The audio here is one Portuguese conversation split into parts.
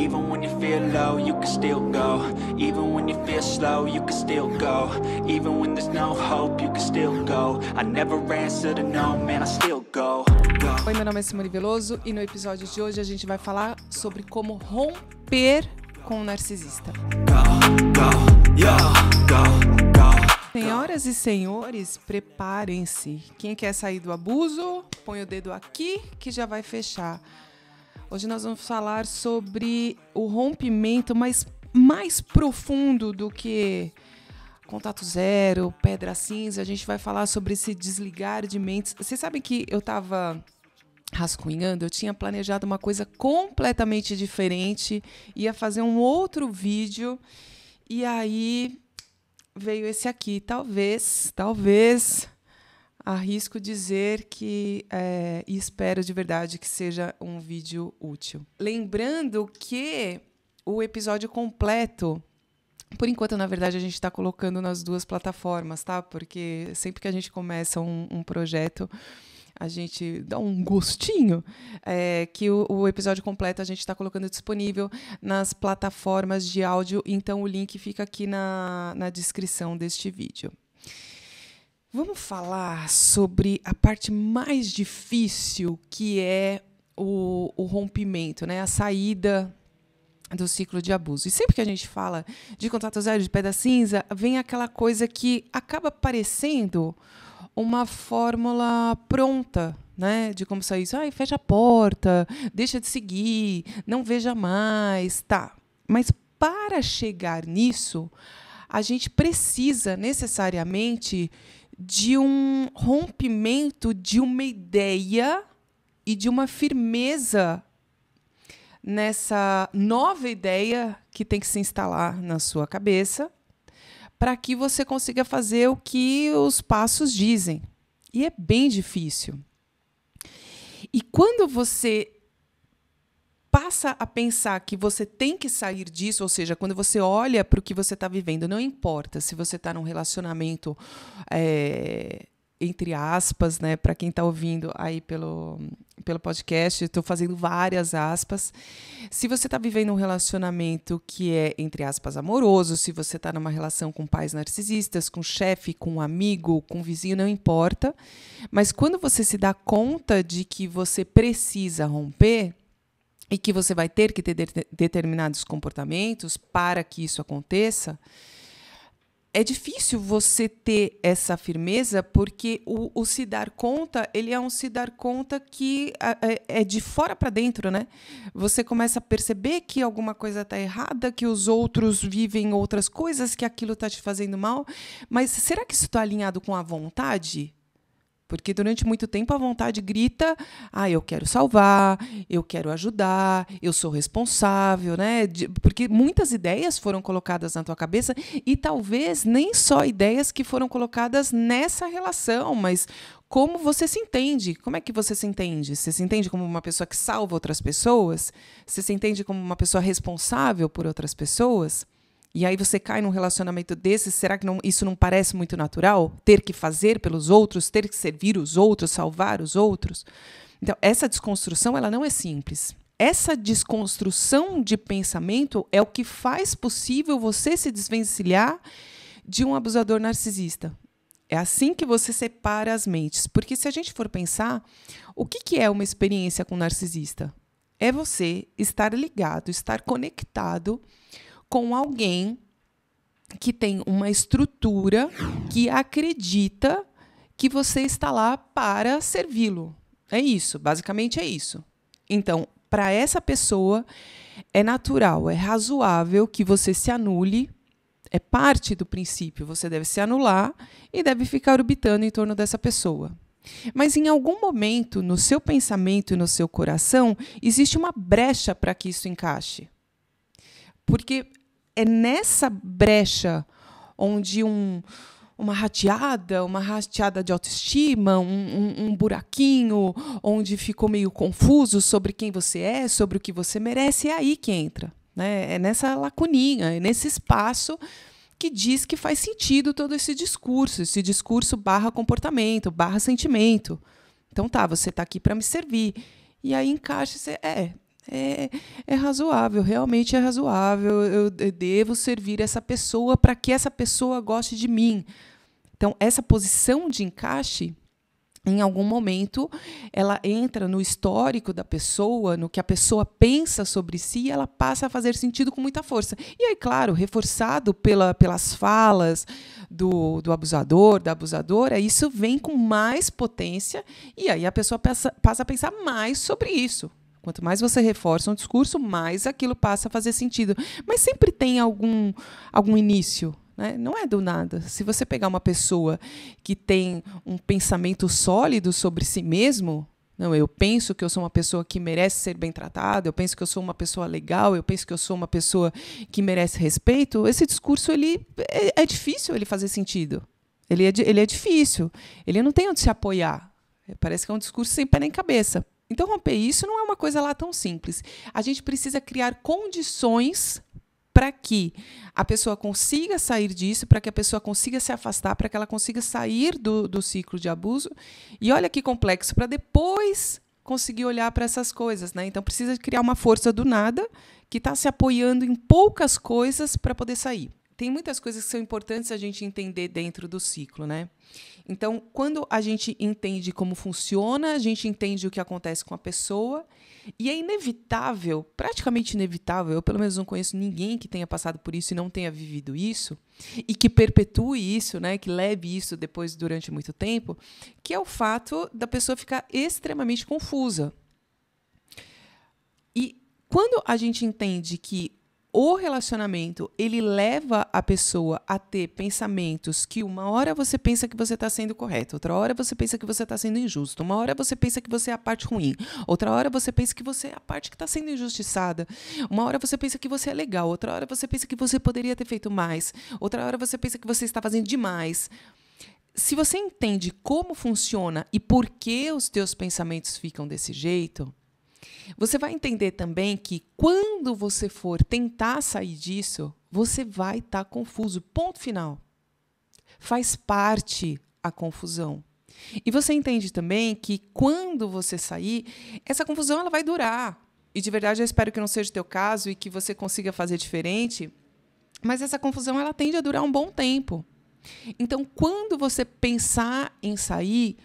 Even when you feel low, you can still go. Even when you feel slow, you can still go. Even when there's no hope, you can still go. I never answer to no, man, I still go. Oi, meu nome é Simone Veloso e no episódio de hoje a gente vai falar sobre como romper com o narcisista. Senhoras e senhores, preparem-se. Quem quer sair do abuso, põe o dedo aqui que já vai fechar. Hoje nós vamos falar sobre o rompimento mais profundo do que contato zero, pedra cinza. A gente vai falar sobre esse desligar de mentes. Vocês sabem que eu estava rascunhando, eu tinha planejado uma coisa completamente diferente, ia fazer um outro vídeo e aí veio esse aqui. Talvez, arrisco dizer que, e espero de verdade que seja um vídeo útil. Lembrando que o episódio completo, por enquanto, na verdade, a gente está colocando nas duas plataformas, tá? Porque sempre que a gente começa um projeto, a gente dá um gostinho, que o episódio completo a gente está colocando disponível nas plataformas de áudio, então o link fica aqui na descrição deste vídeo. Vamos falar sobre a parte mais difícil, que é o rompimento, né? A saída do ciclo de abuso. E sempre que a gente fala de contato zero, de pedra cinza, vem aquela coisa que acaba parecendo uma fórmula pronta, né? De como sair isso. Fecha a porta, deixa de seguir, não veja mais, tá. Mas para chegar nisso, a gente precisa necessariamente de um rompimento de uma ideia e de uma firmeza nessa nova ideia que tem que se instalar na sua cabeça para que você consiga fazer o que os passos dizem. E é bem difícil. E quando você passa a pensar que você tem que sair disso, ou seja, quando você olha para o que você está vivendo, não importa se você está num relacionamento, entre aspas, né, para quem está ouvindo aí pelo podcast, estou fazendo várias aspas. Se você está vivendo um relacionamento que é, entre aspas, amoroso, se você está numa relação com pais narcisistas, com chefe, com um amigo, com um vizinho, não importa. Mas quando você se dá conta de que você precisa romper, e que você vai ter que ter determinados comportamentos para que isso aconteça, é difícil você ter essa firmeza, porque o se dar conta, ele é um se dar conta que é de fora para dentro, né? Você começa a perceber que alguma coisa está errada, que os outros vivem outras coisas, que aquilo está te fazendo mal, mas será que isso está alinhado com a vontade? Porque durante muito tempo a vontade grita, eu quero salvar, eu quero ajudar, eu sou responsável, né? Porque muitas ideias foram colocadas na tua cabeça e talvez nem só ideias que foram colocadas nessa relação, mas como você se entende. Como é que você se entende? Você se entende como uma pessoa que salva outras pessoas? Você se entende como uma pessoa responsável por outras pessoas? E aí você cai num relacionamento desse, será que isso não parece muito natural? Ter que fazer pelos outros, ter que servir os outros, salvar os outros? Então, essa desconstrução ela não é simples. Essa desconstrução de pensamento é o que faz possível você se desvencilhar de um abusador narcisista. É assim que você separa as mentes. Porque se a gente for pensar, o que é uma experiência com um narcisista? É você estar ligado, estar conectado com alguém que tem uma estrutura que acredita que você está lá para servi-lo. É isso, basicamente é isso. Então, para essa pessoa, é natural, é razoável que você se anule, é parte do princípio, você deve se anular e deve ficar orbitando em torno dessa pessoa. Mas em algum momento, no seu pensamento e no seu coração, existe uma brecha para que isso encaixe. Porque é nessa brecha onde uma rateada de autoestima, um buraquinho, onde ficou meio confuso sobre quem você é, sobre o que você merece, é aí que entra, né? É nessa lacuninha, é nesse espaço que diz que faz sentido todo esse discurso barra comportamento, barra sentimento. Então tá, você está aqui para me servir. E aí encaixa, é razoável, realmente é razoável. Eu devo servir essa pessoa para que essa pessoa goste de mim. Então, essa posição de encaixe, em algum momento, ela entra no histórico da pessoa, no que a pessoa pensa sobre si, e ela passa a fazer sentido com muita força. E aí, claro, reforçado pelas falas do abusador, da abusadora, isso vem com mais potência, e aí a pessoa passa a pensar mais sobre isso. Quanto mais você reforça um discurso, mais aquilo passa a fazer sentido. Mas sempre tem algum início. Né? Não é do nada. Se você pegar uma pessoa que tem um pensamento sólido sobre si mesmo, não, eu penso que eu sou uma pessoa que merece ser bem tratada, eu penso que eu sou uma pessoa legal, eu penso que eu sou uma pessoa que merece respeito, esse discurso é difícil ele fazer sentido. Ele é difícil. Ele não tem onde se apoiar. Parece que é um discurso sem pé nem cabeça. Então, romper isso não é uma coisa lá tão simples. A gente precisa criar condições para que a pessoa consiga sair disso, para que a pessoa consiga se afastar, para que ela consiga sair do ciclo de abuso. E olha que complexo, para depois conseguir olhar para essas coisas. Né? Então, precisa criar uma força do nada que está se apoiando em poucas coisas para poder sair. Tem muitas coisas que são importantes a gente entender dentro do ciclo, né? Então, quando a gente entende como funciona, a gente entende o que acontece com a pessoa, e é inevitável, praticamente inevitável, eu pelo menos não conheço ninguém que tenha passado por isso e não tenha vivido isso, e que perpetue isso, né, que leve isso depois durante muito tempo, que é o fato da pessoa ficar extremamente confusa. E quando a gente entende que o relacionamento, ele leva a pessoa a ter pensamentos que uma hora você pensa que você está sendo correto, outra hora você pensa que você está sendo injusto, uma hora você pensa que você é a parte ruim, outra hora você pensa que você é a parte que está sendo injustiçada, uma hora você pensa que você é legal, outra hora você pensa que você poderia ter feito mais, outra hora você pensa que você está fazendo demais. Se você entende como funciona e por que os teus pensamentos ficam desse jeito, você vai entender também que quando você for tentar sair disso, você vai estar confuso. Ponto final. Faz parte a confusão. E você entende também que quando você sair, essa confusão ela vai durar. E de verdade eu espero que não seja o teu caso e que você consiga fazer diferente, mas essa confusão ela tende a durar um bom tempo. Então, quando você pensar em sair,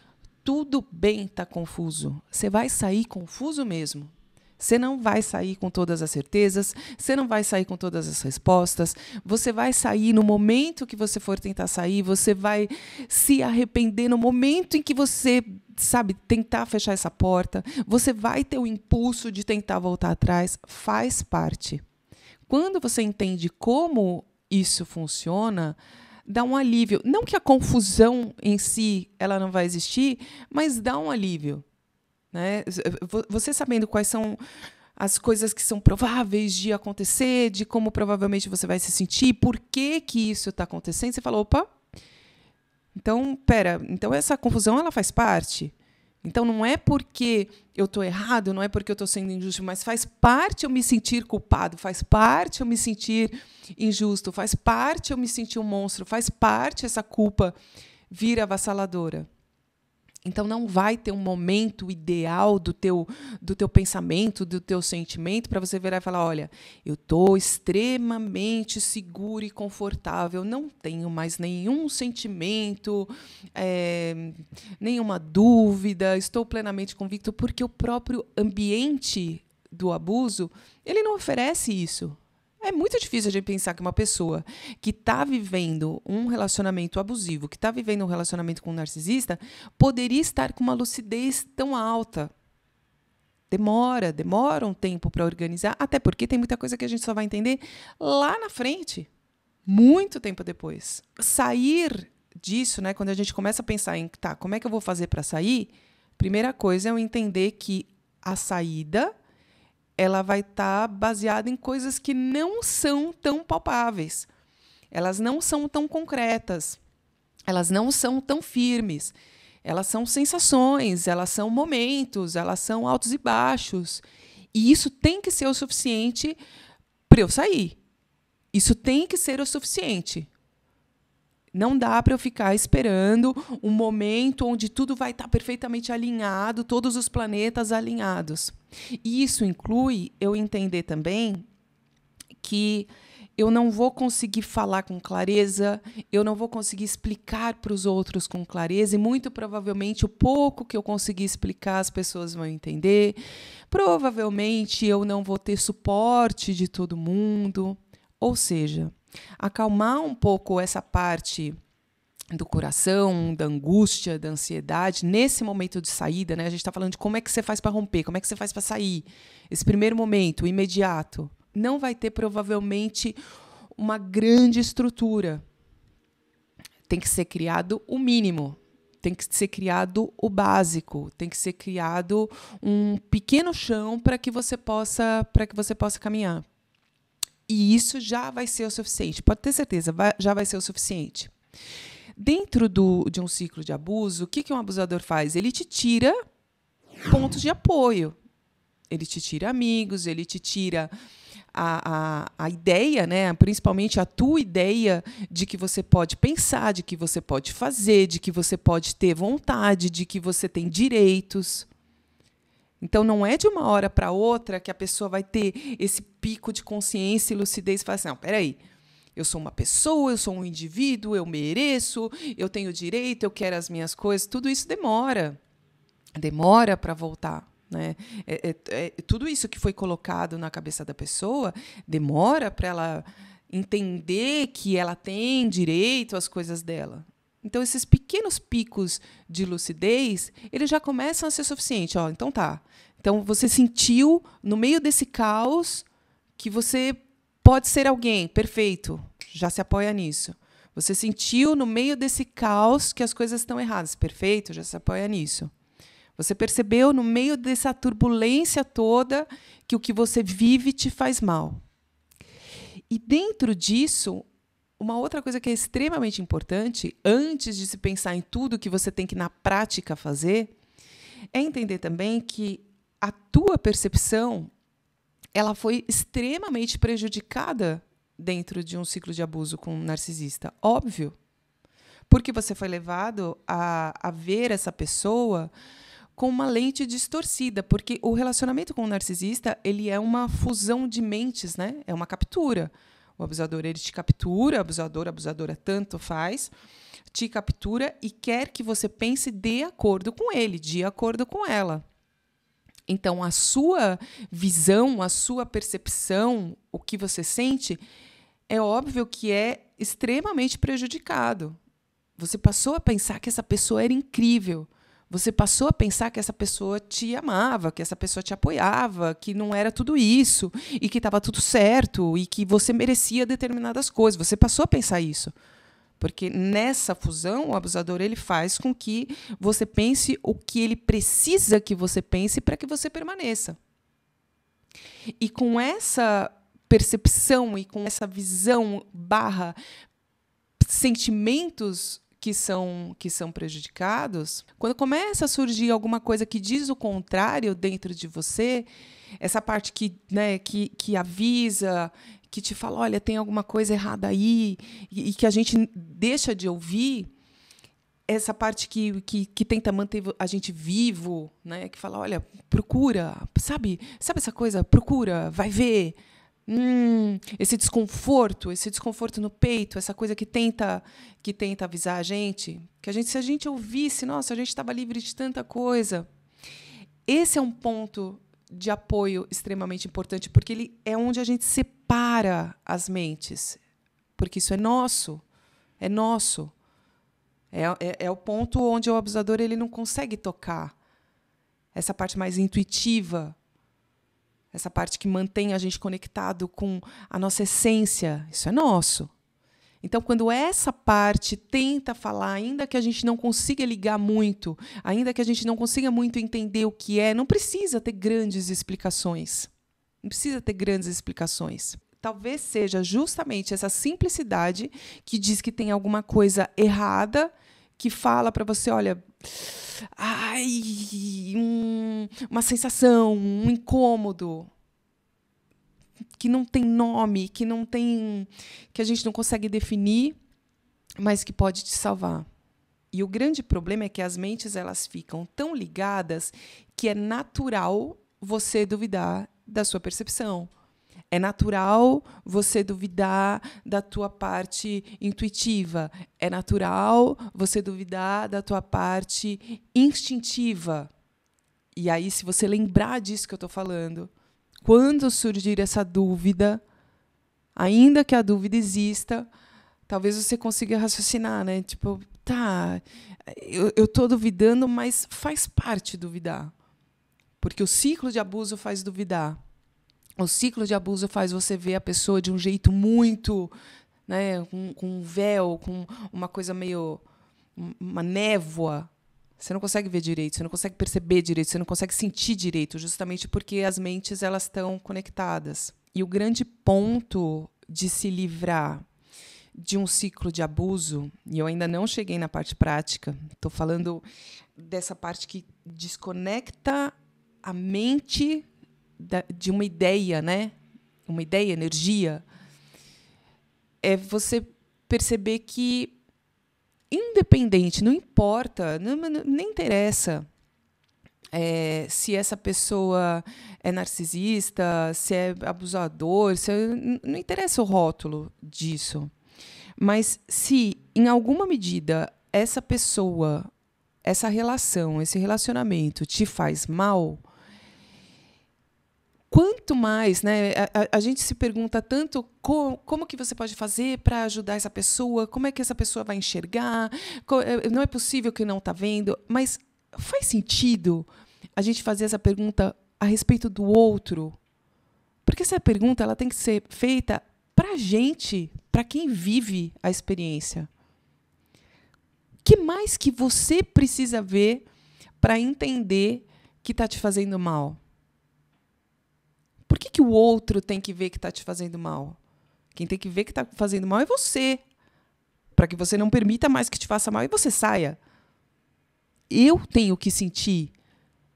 tudo bem estar confuso. Você vai sair confuso mesmo. Você não vai sair com todas as certezas, você não vai sair com todas as respostas, você vai sair no momento que você for tentar sair, você vai se arrepender no momento em que você, tentar fechar essa porta, você vai ter o impulso de tentar voltar atrás, faz parte. Quando você entende como isso funciona, dá um alívio. Não que a confusão em si ela não vai existir, mas dá um alívio. Né? Você sabendo quais são as coisas que são prováveis de acontecer, de como provavelmente você vai se sentir, por que isso está acontecendo, você fala, opa, então essa confusão ela faz parte. Então, não é porque eu estou errado, não é porque eu estou sendo injusto, mas faz parte eu me sentir culpado, faz parte eu me sentir injusto, faz parte eu me sentir um monstro, faz parte essa culpa vir avassaladora. Então, não vai ter um momento ideal do teu pensamento, do teu sentimento, para você virar e falar, olha, eu estou extremamente seguro e confortável, não tenho mais nenhum sentimento, nenhuma dúvida, estou plenamente convicto, porque o próprio ambiente do abuso, ele não oferece isso. É muito difícil a gente pensar que uma pessoa que está vivendo um relacionamento abusivo, que está vivendo um relacionamento com um narcisista, poderia estar com uma lucidez tão alta. Demora um tempo para organizar, até porque tem muita coisa que a gente só vai entender lá na frente, muito tempo depois. Sair disso, né, quando a gente começa a pensar em como é que eu vou fazer para sair, primeira coisa é eu entender que a saída ela vai estar baseada em coisas que não são tão palpáveis. Elas não são tão concretas. Elas não são tão firmes. Elas são sensações, elas são momentos, elas são altos e baixos. E isso tem que ser o suficiente para eu sair. Isso tem que ser o suficiente. Não dá para eu ficar esperando um momento onde tudo vai estar perfeitamente alinhado, todos os planetas alinhados. E isso inclui eu entender também que eu não vou conseguir falar com clareza, eu não vou conseguir explicar para os outros com clareza, e muito provavelmente o pouco que eu conseguir explicar as pessoas vão entender. Provavelmente eu não vou ter suporte de todo mundo. Ou seja, acalmar um pouco essa parte do coração, da angústia, da ansiedade, nesse momento de saída, né? A gente está falando de como é que você faz para romper, como é que você faz para sair. Esse primeiro momento, imediato, não vai ter provavelmente uma grande estrutura. Tem que ser criado o mínimo, tem que ser criado o básico, tem que ser criado um pequeno chão para que você possa caminhar. E isso já vai ser o suficiente. Pode ter certeza, já vai ser o suficiente. Dentro de um ciclo de abuso, o que um abusador faz? Ele te tira pontos de apoio. Ele te tira amigos, ele te tira a ideia, né? Principalmente a tua ideia de que você pode pensar, de que você pode fazer, de que você pode ter vontade, de que você tem direitos. Então, não é de uma hora para outra que a pessoa vai ter esse pico de consciência e lucidez e falar assim, não, peraí, eu sou uma pessoa, eu sou um indivíduo, eu mereço, eu tenho direito, eu quero as minhas coisas. Tudo isso demora. Demora para voltar. Né? Tudo isso que foi colocado na cabeça da pessoa demora para ela entender que ela tem direito às coisas dela. Então, esses pequenos picos de lucidez, eles já começam a ser suficientes. Então tá. Então, você sentiu, no meio desse caos, que você pode ser alguém. Perfeito. Já se apoia nisso. Você sentiu, no meio desse caos, que as coisas estão erradas. Perfeito. Já se apoia nisso. Você percebeu, no meio dessa turbulência toda, que o que você vive te faz mal. E dentro disso, uma outra coisa que é extremamente importante, antes de se pensar em tudo que você tem que, na prática, fazer, é entender também que a tua percepção ela foi extremamente prejudicada dentro de um ciclo de abuso com um narcisista. Óbvio. Porque você foi levado a ver essa pessoa com uma lente distorcida, porque o relacionamento com o narcisista ele é uma fusão de mentes, né? É uma captura. O abusador ele te captura, abusador, abusadora, tanto faz, te captura e quer que você pense de acordo com ele, de acordo com ela. Então, a sua visão, a sua percepção, o que você sente, é óbvio que é extremamente prejudicado. Você passou a pensar que essa pessoa era incrível. Você passou a pensar que essa pessoa te amava, que essa pessoa te apoiava, que não era tudo isso, e que estava tudo certo, e que você merecia determinadas coisas. Você passou a pensar isso. Porque nessa fusão, o abusador ele faz com que você pense o que ele precisa que você pense para que você permaneça. E com essa percepção e com essa visão / sentimentos que são prejudicados, quando começa a surgir alguma coisa que diz o contrário dentro de você, essa parte que avisa, que te fala, olha, tem alguma coisa errada aí, e que a gente deixa de ouvir, essa parte que tenta manter a gente vivo, né, que fala, olha, procura, sabe essa coisa? Procura, vai ver. Esse desconforto no peito, essa coisa que tenta avisar a gente, se a gente ouvisse, nossa, a gente estava livre de tanta coisa. Esse é um ponto de apoio extremamente importante, porque ele é onde a gente separa as mentes, porque isso é nosso, é nosso. É o ponto onde o abusador ele não consegue tocar essa parte mais intuitiva, essa parte que mantém a gente conectado com a nossa essência. Isso é nosso. Então, quando essa parte tenta falar, ainda que a gente não consiga ligar muito, ainda que a gente não consiga muito entender o que é, não precisa ter grandes explicações. Não precisa ter grandes explicações. Talvez seja justamente essa simplicidade que diz que tem alguma coisa errada, que fala para você, olha, uma sensação, um incômodo, que não tem nome, que a gente não consegue definir, mas que pode te salvar. E o grande problema é que as mentes elas ficam tão ligadas que é natural você duvidar da sua percepção. É natural você duvidar da tua parte intuitiva. É natural você duvidar da tua parte instintiva. E aí, se você lembrar disso que eu estou falando, quando surgir essa dúvida, ainda que a dúvida exista, talvez você consiga raciocinar, né? Tipo, tá, eu estou duvidando, mas faz parte duvidar. Porque o ciclo de abuso faz duvidar. O ciclo de abuso faz você ver a pessoa de um jeito muito, né, com um véu, com uma coisa meio, uma névoa. Você não consegue ver direito, você não consegue perceber direito, você não consegue sentir direito, justamente porque as mentes elas estão conectadas. E o grande ponto de se livrar de um ciclo de abuso, e eu ainda não cheguei na parte prática, estou falando dessa parte que desconecta a mente de uma ideia, né? Uma ideia, energia, é você perceber que, independente, não importa, nem interessa se essa pessoa é narcisista, se é abusador, não interessa o rótulo disso. Mas se, em alguma medida, essa pessoa, essa relação, esse relacionamento te faz mal, quanto mais, né, a gente se pergunta tanto como que você pode fazer para ajudar essa pessoa, como é que essa pessoa vai enxergar, não é possível que não está vendo, mas faz sentido a gente fazer essa pergunta a respeito do outro? Porque essa pergunta ela tem que ser feita para a gente, para quem vive a experiência. O que mais que você precisa ver para entender que está te fazendo mal? Por que o outro tem que ver que está te fazendo mal? Quem tem que ver que está fazendo mal é você. Para que você não permita mais que te faça mal e você saia. Eu tenho que sentir.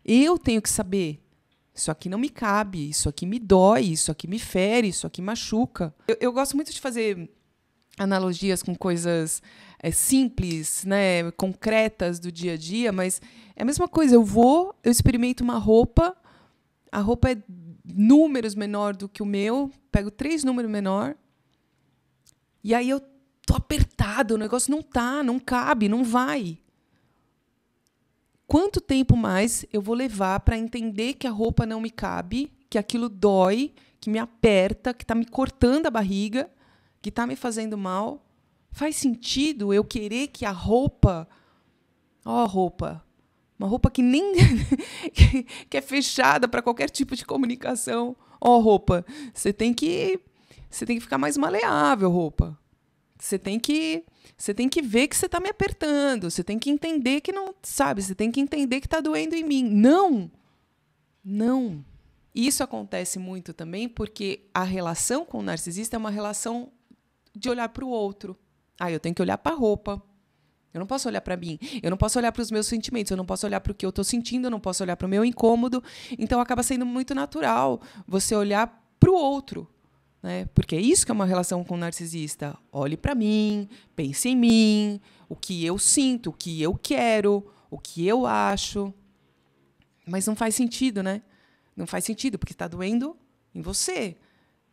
Eu tenho que saber. Isso aqui não me cabe. Isso aqui me dói. Isso aqui me fere. Isso aqui machuca. Eu gosto muito de fazer analogias com coisas simples, né, concretas do dia a dia, mas é a mesma coisa. Eu experimento uma roupa. A roupa é números menor do que o meu, pego 3 números menor, e aí eu tô apertado, o negócio não cabe, não vai. Quanto tempo mais eu vou levar para entender que a roupa não me cabe, que aquilo dói, que me aperta, que está me cortando a barriga, que está me fazendo mal? Faz sentido eu querer que a roupa... Uma roupa que nem que é fechada para qualquer tipo de comunicação. Roupa, você tem que ficar mais maleável, roupa. Você tem que ver que você está me apertando. Você tem que entender que não, sabe? Você tem que entender que está doendo em mim. Não. Isso acontece muito também porque a relação com o narcisista é uma relação de olhar para o outro. Eu tenho que olhar para a roupa. Eu não posso olhar para mim, eu não posso olhar para os meus sentimentos, eu não posso olhar para o que eu estou sentindo, eu não posso olhar para o meu incômodo. Então, acaba sendo muito natural você olhar para o outro, né? Porque é isso que é uma relação com o narcisista. Olhe para mim, pense em mim, o que eu sinto, o que eu quero, o que eu acho. Mas não faz sentido, né? Não faz sentido, porque está doendo em você.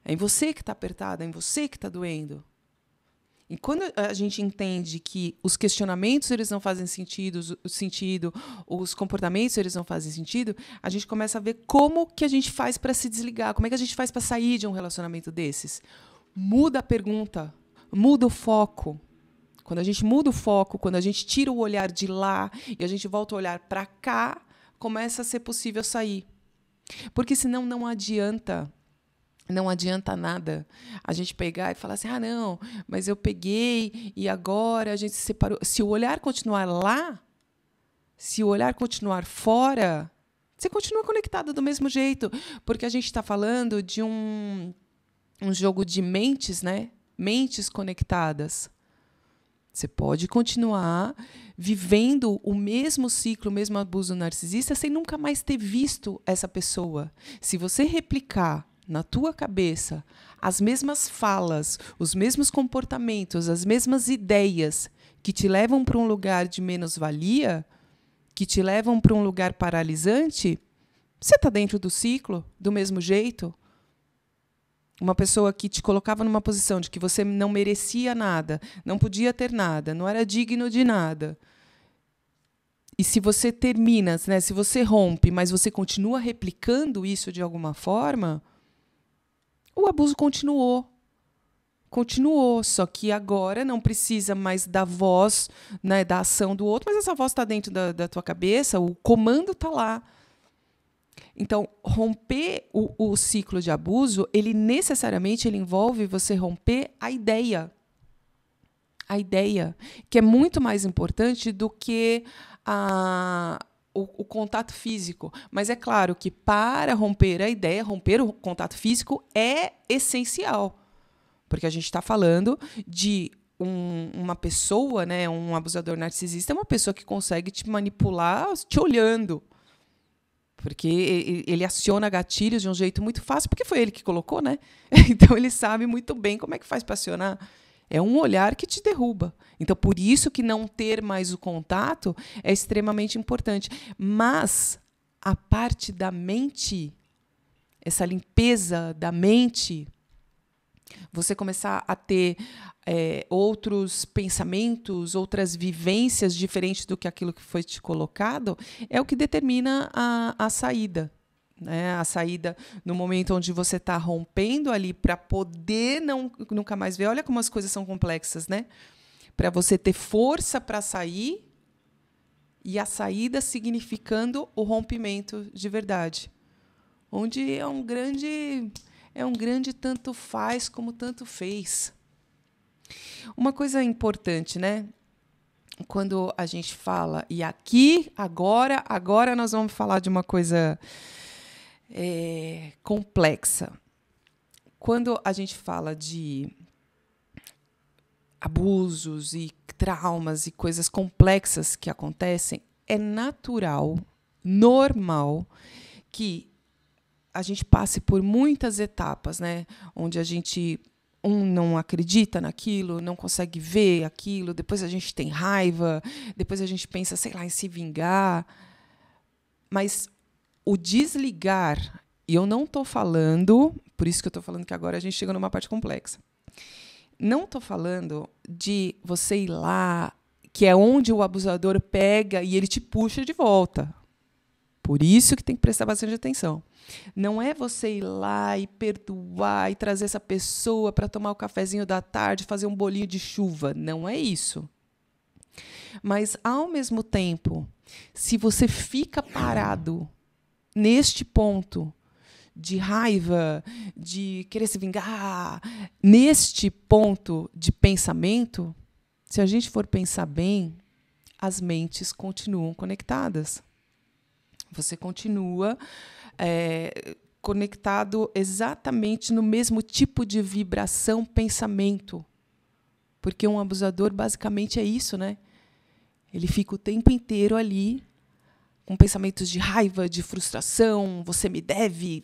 É em você que está apertado, é em você que está doendo. E quando a gente entende que os questionamentos eles não fazem sentido, os comportamentos eles não fazem sentido, a gente começa a ver como que a gente faz para se desligar, como é que a gente faz para sair de um relacionamento desses. Muda a pergunta, muda o foco. Quando a gente muda o foco, quando a gente tira o olhar de lá e a gente volta a olhar para cá, começa a ser possível sair. Porque senão não adianta nada a gente pegar e falar assim, não, mas eu peguei e agora a gente se separou. Se o olhar continuar lá, se o olhar continuar fora, você continua conectado do mesmo jeito, porque a gente está falando de um jogo de mentes, né? Mentes conectadas. Você pode continuar vivendo o mesmo ciclo, o mesmo abuso narcisista, sem nunca mais ter visto essa pessoa. Se você replicar na tua cabeça as mesmas falas, os mesmos comportamentos, as mesmas ideias que te levam para um lugar de menos-valia, que te levam para um lugar paralisante, Você está dentro do ciclo, do mesmo jeito? Uma pessoa que te colocava numa posição de que você não merecia nada, não podia ter nada, não era digno de nada. E se você termina, né, se você rompe, mas você continua replicando isso de alguma forma, o abuso continuou. Continuou, só que agora não precisa mais da voz, né, da ação do outro, mas essa voz está dentro da tua cabeça, o comando está lá. Então, romper o ciclo de abuso, ele necessariamente envolve você romper a ideia. A ideia, que é muito mais importante do que o contato físico. Mas é claro que para romper a ideia, romper o contato físico é essencial. Porque a gente está falando de uma pessoa, né, um abusador narcisista, é uma pessoa que consegue te manipular te olhando. Porque ele aciona gatilhos de um jeito muito fácil, porque foi ele que colocou, né? Então ele sabe muito bem como é que faz para acionar. É um olhar que te derruba. Então, por isso que não ter mais o contato é extremamente importante. Mas a parte da mente, essa limpeza da mente, você começar a ter outros pensamentos, outras vivências diferentes do que aquilo que foi te colocado, é o que determina a saída. Né? A saída no momento onde você está rompendo ali para poder nunca mais ver. Olha como as coisas são complexas, né? Para você ter força para sair e a saída significando o rompimento de verdade. Onde é um grande tanto faz como tanto fez. Uma coisa importante, né? Quando a gente fala, e aqui, agora nós vamos falar de uma coisa complexa. Quando a gente fala de abusos e traumas e coisas complexas que acontecem, é natural, normal, que a gente passe por muitas etapas, né? Onde a gente não acredita naquilo, não consegue ver aquilo, depois a gente tem raiva, depois a gente pensa, sei lá, em se vingar. Mas o desligar, e eu não estou falando, por isso que eu estou falando que agora a gente chega numa parte complexa. Não estou falando de você ir lá, que é onde o abusador pega e ele te puxa de volta. Por isso que tem que prestar bastante atenção. Não é você ir lá e perdoar e trazer essa pessoa para tomar o cafezinho da tarde, fazer um bolinho de chuva. Não é isso. Mas, ao mesmo tempo, se você fica parado neste ponto de raiva, de querer se vingar, neste ponto de pensamento, se a gente for pensar bem, as mentes continuam conectadas. Você continua conectado exatamente no mesmo tipo de vibração, pensamento. Porque um abusador, basicamente, é isso, né? Ele fica o tempo inteiro ali, com pensamentos de raiva, de frustração, você me deve,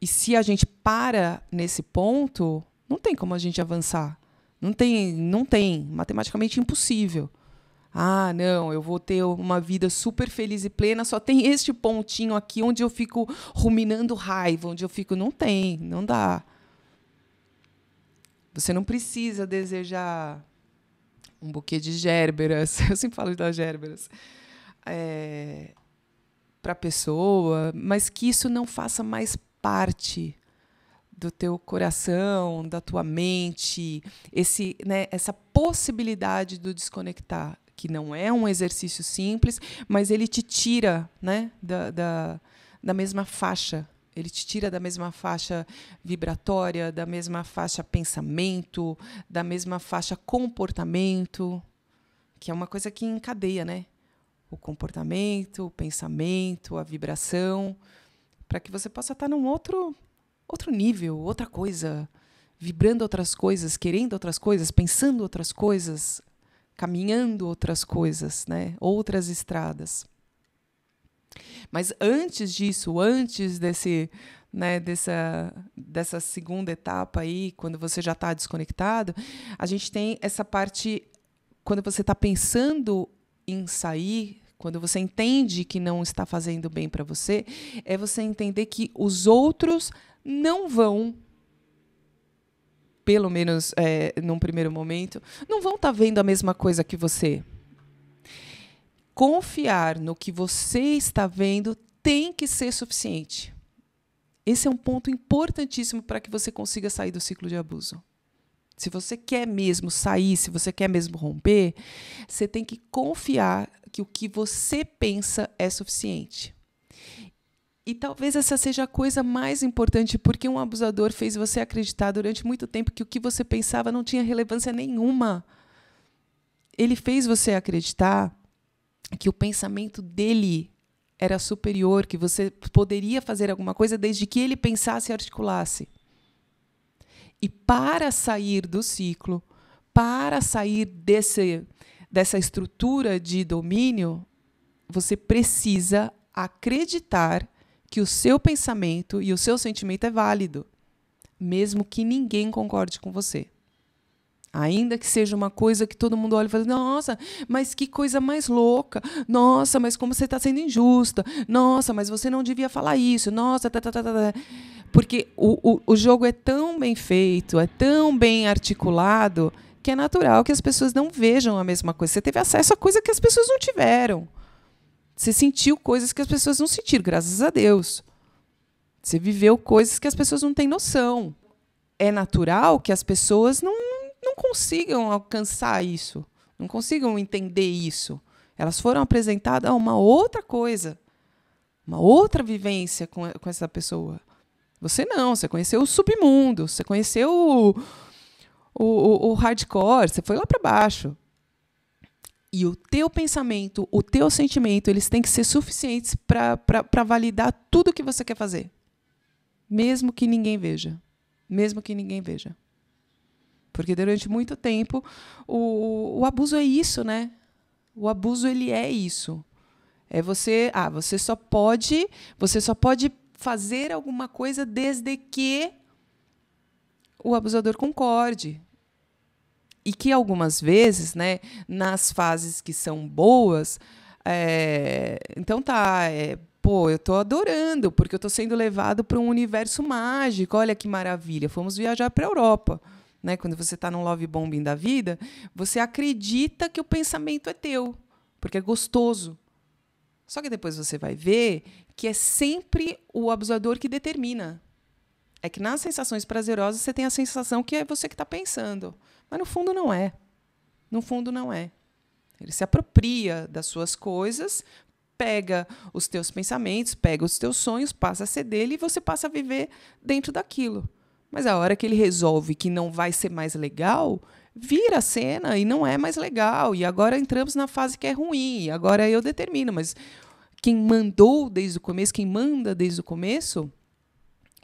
E se a gente para nesse ponto, não tem como a gente avançar. Não tem, matematicamente impossível. Ah, não, eu vou ter uma vida super feliz e plena, só tem este pontinho aqui onde eu fico ruminando raiva, onde eu fico... Não dá. Você não precisa desejar um buquê de gérberas, eu sempre falo das gérberas, para a pessoa, mas que isso não faça mais parte do teu coração, da tua mente, essa possibilidade do desconectar, que não é um exercício simples, mas ele te tira, né, da mesma faixa. Ele te tira da mesma faixa vibratória, da mesma faixa pensamento, da mesma faixa comportamento, que é uma coisa que encadeia, né? O comportamento, o pensamento, a vibração, para que você possa estar num outro nível, outra coisa, vibrando outras coisas, querendo outras coisas, pensando outras coisas, caminhando outras coisas, né? Outras estradas. Mas antes disso, antes dessa segunda etapa aí, quando você já está desconectado, a gente tem essa parte, quando você está pensando em sair, Quando você entende que não está fazendo bem para você, é você entender que os outros não vão, pelo menos num primeiro momento, não vão estar vendo a mesma coisa que você. Confiar no que você está vendo tem que ser suficiente. Esse é um ponto importantíssimo para que você consiga sair do ciclo de abuso. Se você quer mesmo sair, se você quer mesmo romper, você tem que confiar que o que você pensa é suficiente. E talvez essa seja a coisa mais importante, porque um abusador fez você acreditar durante muito tempo que o que você pensava não tinha relevância nenhuma. Ele fez você acreditar que o pensamento dele era superior, que você poderia fazer alguma coisa desde que ele pensasse e articulasse. E para sair do ciclo, para sair dessa estrutura de domínio, você precisa acreditar que o seu pensamento e o seu sentimento é válido, mesmo que ninguém concorde com você. Ainda que seja uma coisa que todo mundo olha e fala, nossa, mas que coisa mais louca. Nossa, mas como você está sendo injusta. Nossa, mas você não devia falar isso. Nossa, Porque o jogo é tão bem feito, é tão bem articulado, que é natural que as pessoas não vejam a mesma coisa. Você teve acesso a coisas que as pessoas não tiveram. Você sentiu coisas que as pessoas não sentiram, graças a Deus. Você viveu coisas que as pessoas não têm noção. É natural que as pessoas não consigam alcançar isso, não consigam entender isso. Elas foram apresentadas a uma outra coisa, uma outra vivência com essa pessoa. Você não, você conheceu o submundo, você conheceu o hardcore, você foi lá para baixo. E o teu pensamento, o teu sentimento, eles têm que ser suficientes para validar tudo que você quer fazer. Mesmo que ninguém veja. Mesmo que ninguém veja. Porque durante muito tempo o abuso é isso, né? O abuso ele é isso. É você só pode fazer alguma coisa desde que o abusador concorde. E que algumas vezes, né, nas fases que são boas, então eu estou adorando, porque eu estou sendo levado para um universo mágico. Olha que maravilha, fomos viajar para a Europa. Né? Quando você está num love bombing da vida, você acredita que o pensamento é teu, porque é gostoso. Só que depois você vai ver que é sempre o abusador que determina. É que nas sensações prazerosas você tem a sensação que é você que está pensando. Mas no fundo não é. No fundo não é. Ele se apropria das suas coisas, pega os teus pensamentos, pega os teus sonhos, passa a ser dele e você passa a viver dentro daquilo. Mas a hora que ele resolve que não vai ser mais legal, vira a cena e não é mais legal. E agora entramos na fase que é ruim. E agora eu determino. Mas quem mandou desde o começo, quem manda desde o começo,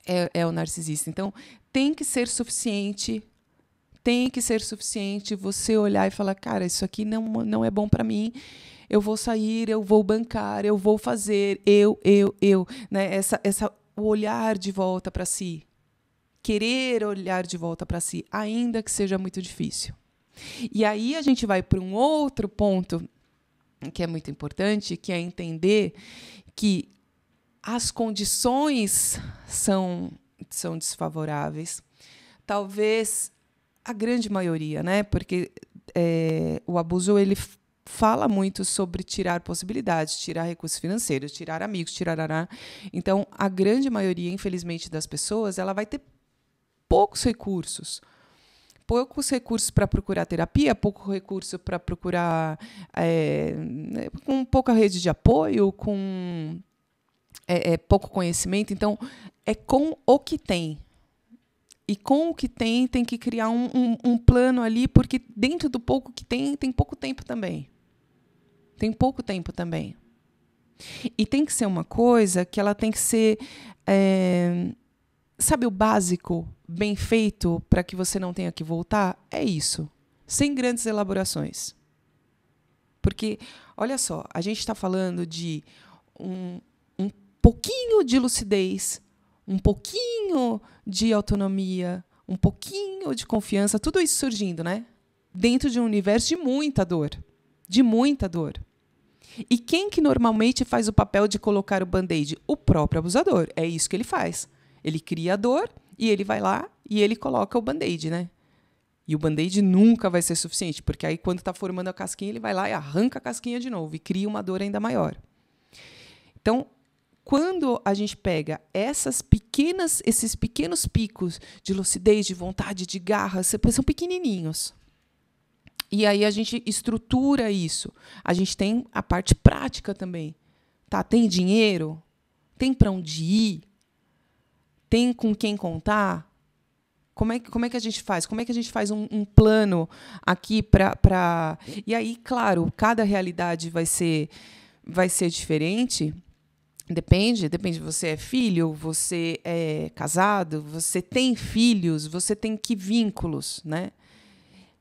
é o narcisista. Então, tem que ser suficiente você olhar e falar, cara, isso aqui não é bom para mim. Eu vou sair, eu vou bancar, eu vou fazer, eu. Né? O olhar de volta para si. Querer olhar de volta para si, ainda que seja muito difícil. E aí a gente vai para um outro ponto que é muito importante, que é entender que as condições são desfavoráveis. Talvez a grande maioria, né? Porque o abuso ele fala muito sobre tirar possibilidades, tirar recursos financeiros, tirar amigos, Então, a grande maioria, infelizmente, das pessoas, ela vai ter poucos recursos para procurar terapia, pouco recurso para procurar com pouca rede de apoio, com pouco conhecimento. Então, é com o que tem. E com o que tem que criar um plano ali, porque dentro do pouco que tem pouco tempo também. Tem pouco tempo também. E tem que ser uma coisa que ela tem que ser... sabe o básico, bem feito, para que você não tenha que voltar? É isso. Sem grandes elaborações. Porque, olha só, a gente está falando de um pouquinho de lucidez, um pouquinho de autonomia, um pouquinho de confiança, tudo isso surgindo, né? Dentro de um universo de muita dor. De muita dor. E quem que normalmente faz o papel de colocar o band-aid? O próprio abusador. É isso que ele faz. Ele cria a dor e ele vai lá e ele coloca o band-aid, né? E o band-aid nunca vai ser suficiente, porque aí quando está formando a casquinha, ele vai lá e arranca a casquinha de novo e cria uma dor ainda maior. Então, quando a gente pega esses pequenos picos de lucidez, de vontade, de garra, são pequenininhos. E aí a gente estrutura isso. A gente tem a parte prática também. Tá? Tem dinheiro? Tem para onde ir? Tem com quem contar? Como é que a gente faz? Como é que a gente faz um plano aqui para... E aí, claro, cada realidade vai ser diferente. Depende. Você é filho, você é casado, você tem filhos, você tem que vínculos, né?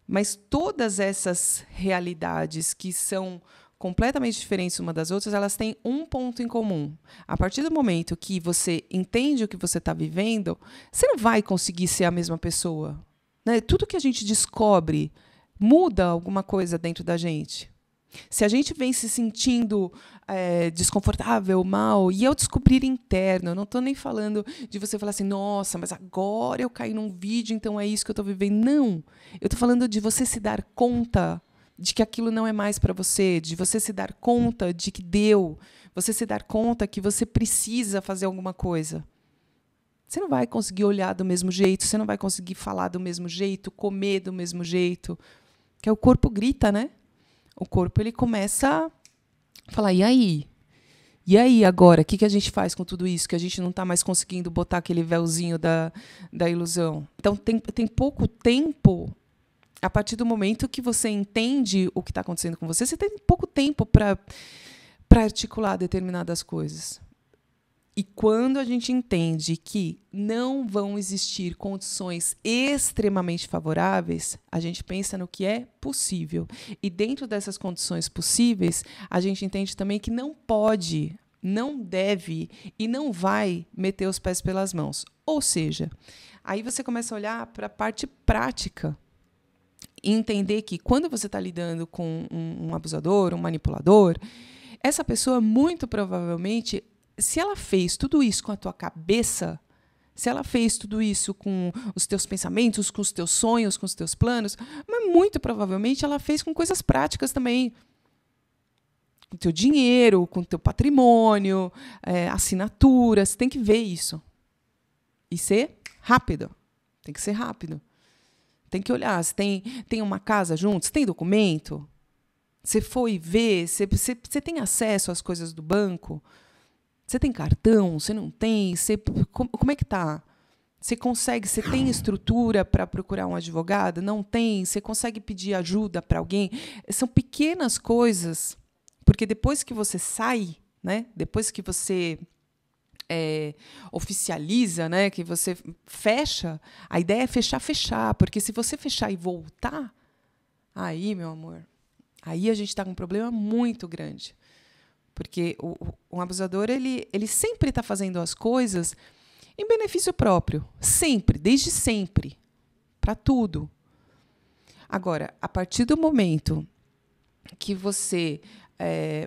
Mas todas essas realidades que são completamente diferentes uma das outras, elas têm um ponto em comum. A partir do momento que você entende o que você está vivendo, você não vai conseguir ser a mesma pessoa, né? Tudo que a gente descobre muda alguma coisa dentro da gente. Se a gente vem se sentindo desconfortável, mal, e eu descobrir interno, eu não estou nem falando de você falar assim, nossa, mas agora eu caí num vídeo, então é isso que eu estou vivendo. Não, eu estou falando de você se dar conta de que aquilo não é mais para você, de você se dar conta de que deu, você se dar conta que você precisa fazer alguma coisa. Você não vai conseguir olhar do mesmo jeito, você não vai conseguir falar do mesmo jeito, comer do mesmo jeito, que o corpo grita, né? O corpo ele começa a falar, e aí? E aí agora? O que a gente faz com tudo isso? Que a gente não está mais conseguindo botar aquele véuzinho da ilusão. Então, tem pouco tempo, a partir do momento que você entende o que está acontecendo com você, você tem pouco tempo para articular determinadas coisas. E quando a gente entende que não vão existir condições extremamente favoráveis, a gente pensa no que é possível. E dentro dessas condições possíveis, a gente entende também que não pode, não deve e não vai meter os pés pelas mãos. Ou seja, aí você começa a olhar para a parte prática e entender que quando você está lidando com um abusador, um manipulador, essa pessoa muito provavelmente... Se ela fez tudo isso com a tua cabeça, se ela fez tudo isso com os teus pensamentos, com os teus sonhos, com os teus planos, mas muito provavelmente ela fez com coisas práticas também. Com o teu dinheiro, com o teu patrimônio, assinatura, você tem que ver isso. E ser rápido. Tem que ser rápido. Tem que olhar, se tem uma casa junto, se tem documento, você foi ver, você tem acesso às coisas do banco. Você tem cartão? Você não tem? Como é que está? Você consegue? Você tem estrutura para procurar um advogado? Não tem? Você consegue pedir ajuda para alguém? São pequenas coisas, porque depois que você sai, né? Depois que você oficializa, né? Que você fecha, a ideia é fechar, porque se você fechar e voltar, aí, meu amor, aí a gente está com um problema muito grande. Porque o abusador ele sempre está fazendo as coisas em benefício próprio. Sempre, desde sempre. Para tudo. Agora, a partir do momento que você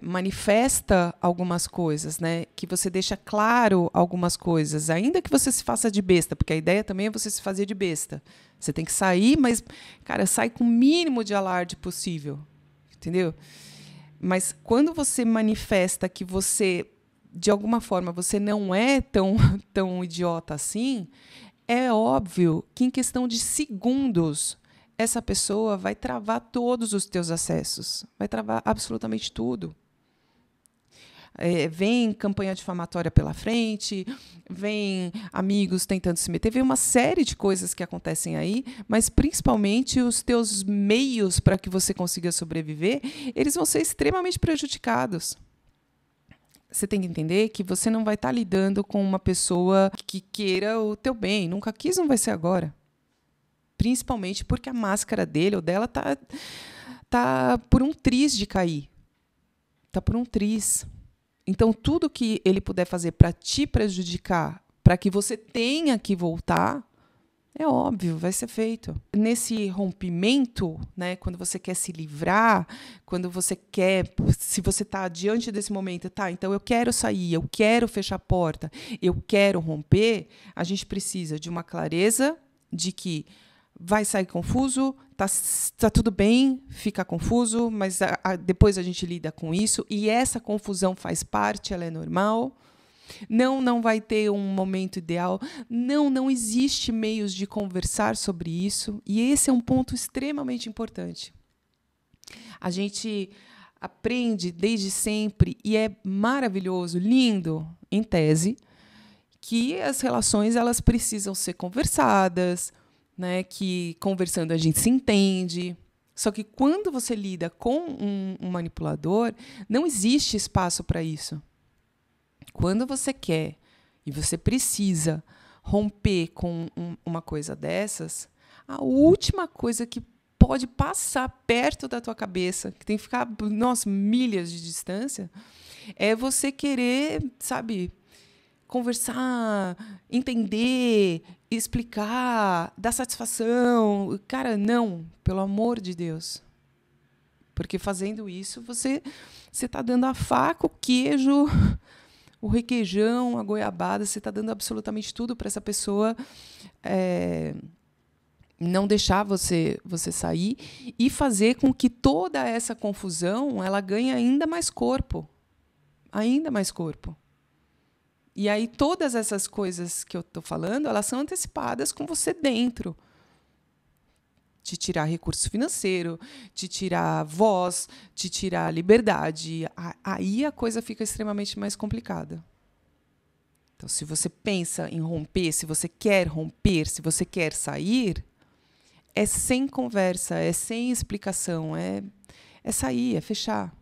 manifesta algumas coisas, né, que você deixa claro algumas coisas, ainda que você se faça de besta, porque a ideia também é você se fazer de besta. Você tem que sair, mas, cara, sai com o mínimo de alarde possível. Entendeu? Mas quando você manifesta que você, de alguma forma, você não é tão idiota assim, é óbvio que em questão de segundos, essa pessoa vai travar todos os teus acessos, vai travar absolutamente tudo. Vem campanha difamatória pela frente, vem amigos tentando se meter, vem uma série de coisas que acontecem aí, mas principalmente os teus meios para que você consiga sobreviver, eles vão ser extremamente prejudicados. Você tem que entender que você não vai estar lidando com uma pessoa que queira o teu bem, nunca quis, não vai ser agora. Principalmente porque a máscara dele ou dela tá por um triz de cair. Tá por um triz. Então, tudo que ele puder fazer para te prejudicar, para que você tenha que voltar, É óbvio, vai ser feito. Nesse rompimento, né, quando você quer se livrar, quando você quer, se você está diante desse momento, tá, então eu quero sair, eu quero fechar a porta, eu quero romper, a gente precisa de uma clareza de que vai sair confuso, tá tudo bem ficar confuso, mas depois a gente lida com isso, e essa confusão faz parte, ela é normal. Não vai ter um momento ideal. Não existe meios de conversar sobre isso. E esse é um ponto extremamente importante. A gente aprende desde sempre, e é maravilhoso, lindo, em tese, que as relações elas precisam ser conversadas, né? Que conversando a gente se entende. Só que quando você lida com um manipulador, não existe espaço para isso. Quando você quer e você precisa romper com uma coisa dessas, a última coisa que pode passar perto da tua cabeça, que tem que ficar, nossa, milhas de distância, é você querer, sabe, conversar, entender, explicar, dar satisfação. Cara, não, pelo amor de Deus. Porque fazendo isso, você está dando a faca, o queijo, o requeijão, a goiabada, você está dando absolutamente tudo para essa pessoa não deixar você sair e fazer com que toda essa confusão ela ganhe ainda mais corpo. Ainda mais corpo. E aí todas essas coisas que eu estou falando, elas são antecipadas com você dentro. Te tirar recurso financeiro, te tirar voz, te tirar liberdade. Aí a coisa fica extremamente mais complicada. Então, se você pensa em romper, se você quer romper, se você quer sair, é sem conversa, é sem explicação, é sair, é fechar.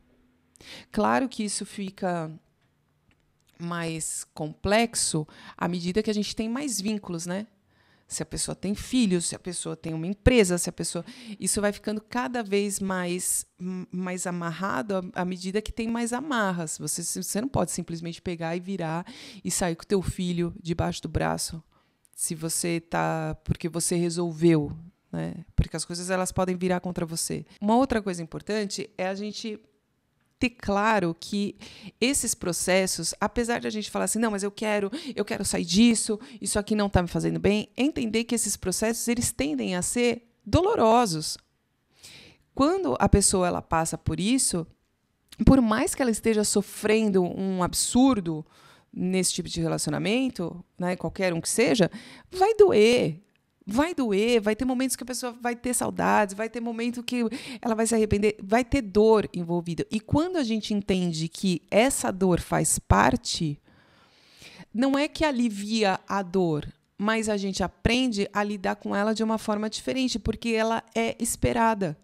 Claro que isso fica mais complexo à medida que a gente tem mais vínculos, né? Se a pessoa tem filhos, se a pessoa tem uma empresa, se a pessoa... Isso vai ficando cada vez mais amarrado à medida que tem mais amarras. Você não pode simplesmente pegar e virar e sair com o teu filho debaixo do braço. Se você tá... Porque você resolveu, né? Porque as coisas elas podem virar contra você. Uma outra coisa importante é a gente ter claro que esses processos, apesar de a gente falar assim, não, mas eu quero sair disso, isso aqui não está me fazendo bem, entender que esses processos eles tendem a ser dolorosos. Quando a pessoa ela passa por isso, por mais que ela esteja sofrendo um absurdo nesse tipo de relacionamento, né, qualquer um que seja, vai doer. Vai doer, vai ter momentos que a pessoa vai ter saudades, vai ter momento que ela vai se arrepender, vai ter dor envolvida. E quando a gente entende que essa dor faz parte, não é que alivia a dor, mas a gente aprende a lidar com ela de uma forma diferente, porque ela é esperada.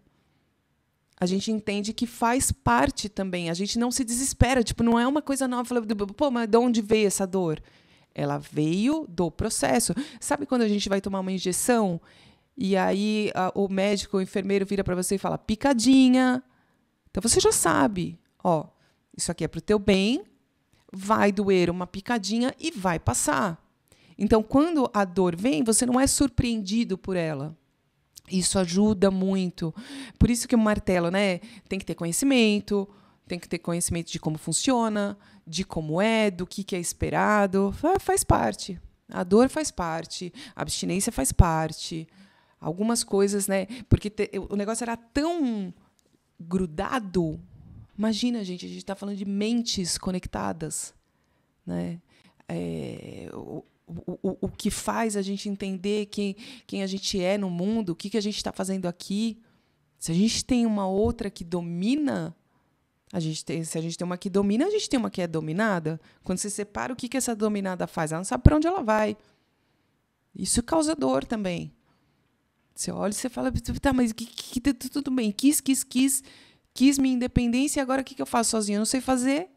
A gente entende que faz parte também, a gente não se desespera, tipo, não é uma coisa nova, fala, pô, mas de onde veio essa dor? Ela veio do processo. Sabe quando a gente vai tomar uma injeção e aí o médico, o enfermeiro vira para você e fala picadinha? Então você já sabe, ó, isso aqui é para o teu bem, vai doer uma picadinha e vai passar. Então, quando a dor vem, você não é surpreendido por ela. Isso ajuda muito. Por isso que o martelo, né, tem que ter conhecimento, tem que ter conhecimento de como funciona, de como é, do que é esperado. Faz parte. A dor faz parte. A abstinência faz parte. Algumas coisas, né? Porque o negócio era tão grudado. Imagina, gente, a gente está falando de mentes conectadas, né? O que faz a gente entender quem a gente é no mundo, o que a gente está fazendo aqui. Se a gente tem uma outra que domina... Se a gente tem uma que domina, a gente tem uma que é dominada. Quando você separa, o que essa dominada faz? Ela não sabe para onde ela vai. Isso causa dor também. Você olha e você fala, tá, mas tudo bem, quis minha independência e agora o que eu faço sozinha? Eu não sei fazer.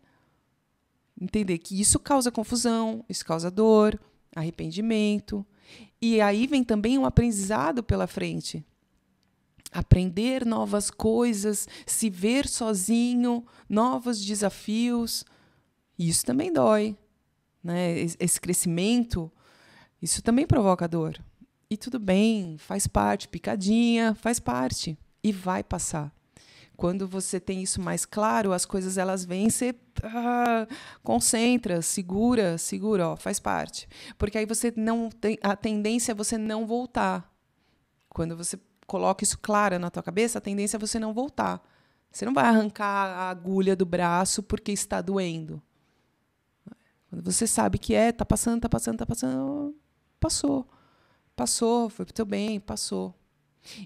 Entender que isso causa confusão, isso causa dor, arrependimento. E aí vem também um aprendizado pela frente. Aprender novas coisas, se ver sozinho, novos desafios. Isso também dói, né? Esse crescimento, isso também provoca dor. E tudo bem, faz parte, picadinha, faz parte. E vai passar. Quando você tem isso mais claro, as coisas elas vêm, você concentra, segura, ó, faz parte. Porque aí você não tem a tendência é você não voltar. Quando você coloca isso claro na tua cabeça, a tendência é você não voltar. Você não vai arrancar a agulha do braço porque está doendo. Quando você sabe que tá passando, passou, foi pro teu bem, passou.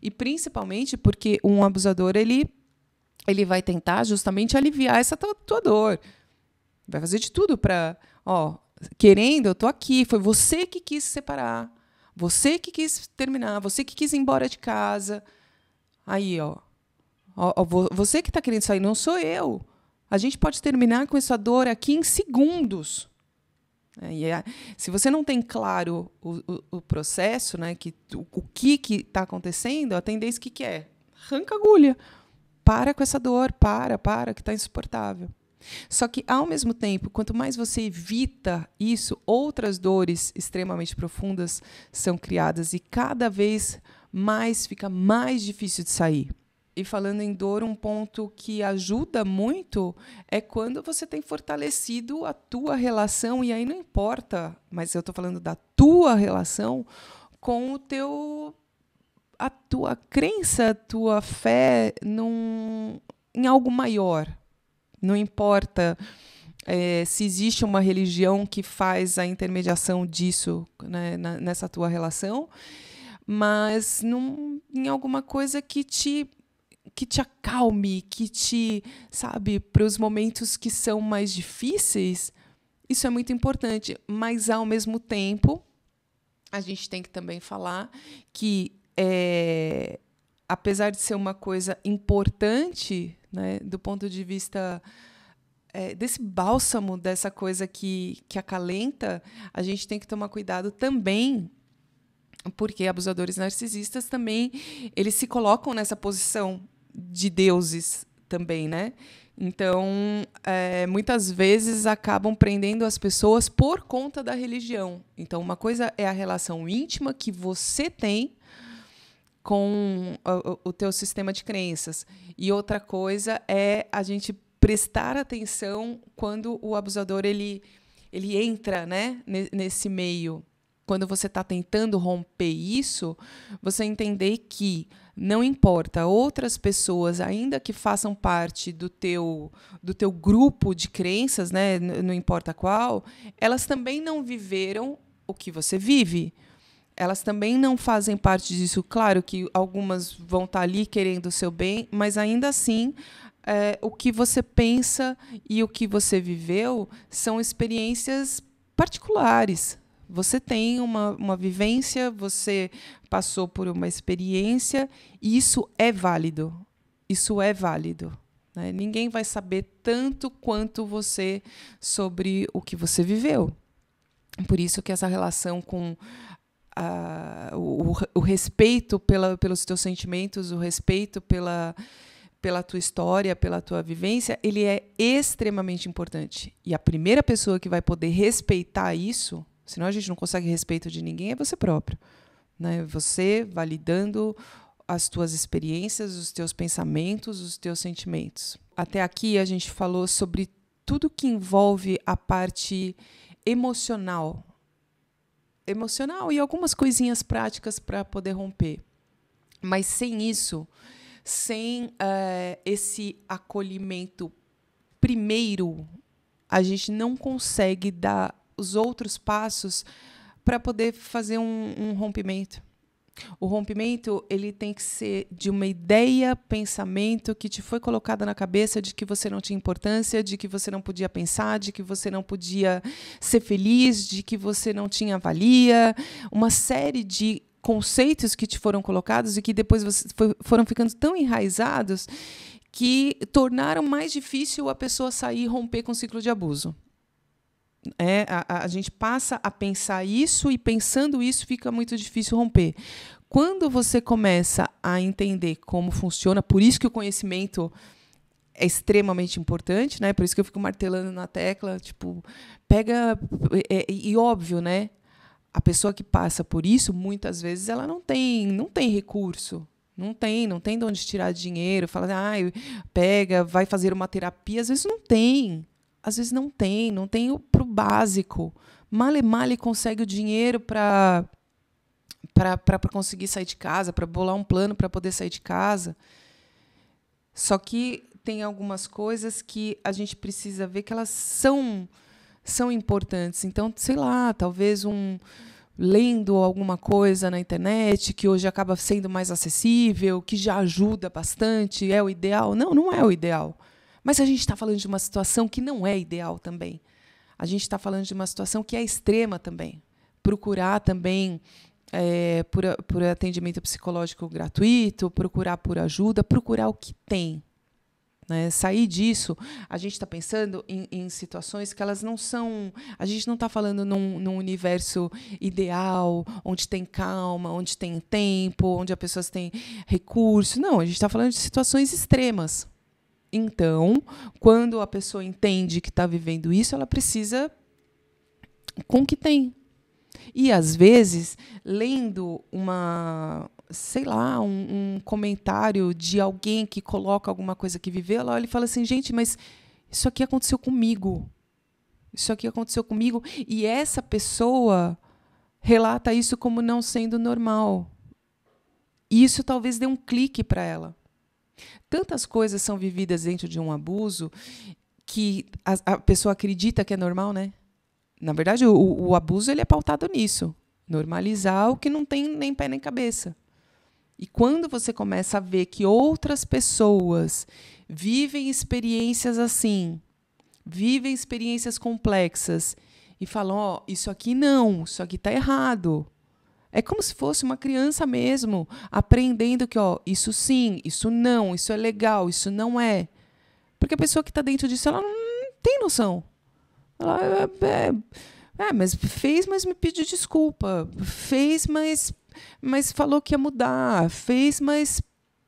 E principalmente porque um abusador, ele vai tentar justamente aliviar essa tua dor. Vai fazer de tudo para, querendo, eu tô aqui, foi você que quis se separar, você que quis terminar, você que quis ir embora de casa. Aí, você que está querendo sair, não sou eu. A gente pode terminar com essa dor aqui em segundos. Se você não tem claro o processo, né, o que está acontecendo, a tendência que é? Arranca a agulha. Para com essa dor, para, que está insuportável. Só que, ao mesmo tempo, quanto mais você evita isso, outras dores extremamente profundas são criadas e cada vez mais fica mais difícil de sair. E falando em dor, um ponto que ajuda muito é quando você tem fortalecido a tua relação, e aí não importa, mas eu estou falando da tua relação com a tua crença, a tua fé em algo maior. Não importa se existe uma religião que faz a intermediação disso, né, nessa tua relação, mas em alguma coisa que te acalme, que te, sabe, para os momentos que são mais difíceis. Isso é muito importante, mas, ao mesmo tempo, a gente tem que também falar que, apesar de ser uma coisa importante, né, do ponto de vista desse bálsamo, dessa coisa que acalenta, a gente tem que tomar cuidado também, porque abusadores narcisistas também eles se colocam nessa posição de deuses também, né? Então, muitas vezes acabam prendendo as pessoas por conta da religião. Então, uma coisa é a relação íntima que você tem com o teu sistema de crenças. E outra coisa é a gente prestar atenção quando o abusador ele entra, né, nesse meio. Quando você está tentando romper isso, você entender que não importa outras pessoas, ainda que façam parte do teu grupo de crenças, né, não importa qual, elas também não viveram o que você vive. Elas também não fazem parte disso. Claro que algumas vão estar ali querendo o seu bem, mas ainda assim, o que você pensa e o que você viveu são experiências particulares. Você tem uma vivência, você passou por uma experiência, e isso é válido. Isso é válido. Né? Ninguém vai saber tanto quanto você sobre o que você viveu. Por isso que essa relação com o respeito pelos teus sentimentos, o respeito pela tua história, pela tua vivência, ele é extremamente importante. E a primeira pessoa que vai poder respeitar isso, senão a gente não consegue respeito de ninguém, é você próprio. Né? Você validando as tuas experiências, os teus pensamentos, os teus sentimentos. Até aqui a gente falou sobre tudo que envolve a parte emocional e algumas coisinhas práticas para poder romper. Mas sem isso, sem esse acolhimento primeiro, a gente não consegue dar os outros passos para poder fazer um rompimento. O rompimento ele tem que ser de uma ideia, pensamento que te foi colocada na cabeça de que você não tinha importância, de que você não podia pensar, de que você não podia ser feliz, de que você não tinha valia, uma série de conceitos que te foram colocados e que depois foram ficando tão enraizados que tornaram mais difícil a pessoa sair e romper com o ciclo de abuso. A gente passa a pensar isso e, pensando isso, fica muito difícil romper. Quando você começa a entender como funciona, por isso que o conhecimento é extremamente importante, né? Por isso que eu fico martelando na tecla, tipo, pega... E óbvio, né? A pessoa que passa por isso, muitas vezes, ela não tem recurso. Não tem de onde tirar dinheiro. Fala, pega, vai fazer uma terapia. Às vezes não tem. Não tem para o básico. Male consegue o dinheiro para conseguir sair de casa, para bolar um plano para poder sair de casa. Só que tem algumas coisas que a gente precisa ver que elas são importantes. Então, sei lá, talvez lendo alguma coisa na internet que hoje acaba sendo mais acessível, que já ajuda bastante, é o ideal? Não é o ideal. Mas a gente está falando de uma situação que não é ideal também. A gente está falando de uma situação que é extrema também. Procurar também por atendimento psicológico gratuito, procurar por ajuda, procurar o que tem. Né? Sair disso, a gente está pensando em situações que elas não são... A gente não está falando num universo ideal, onde tem calma, onde tem tempo, onde as pessoas têm recurso. Não, a gente está falando de situações extremas. Então, quando a pessoa entende que está vivendo isso, ela precisa com o que tem. E, às vezes, lendo um comentário de alguém que coloca alguma coisa que viveu, ela olha e fala assim, gente, mas isso aqui aconteceu comigo. Isso aqui aconteceu comigo. E essa pessoa relata isso como não sendo normal. E isso talvez dê um clique para ela. Tantas coisas são vividas dentro de um abuso que a pessoa acredita que é normal, né? Na verdade, o abuso ele é pautado nisso. Normalizar o que não tem nem pé nem cabeça. E quando você começa a ver que outras pessoas vivem experiências assim, vivem experiências complexas, e falam, isso aqui não, isso aqui está errado. É como se fosse uma criança mesmo, aprendendo que isso sim, isso não, isso é legal, isso não é. Porque a pessoa que está dentro disso, ela não tem noção. Ela mas fez, mas me pediu desculpa. Fez, mas falou que ia mudar. Fez, mas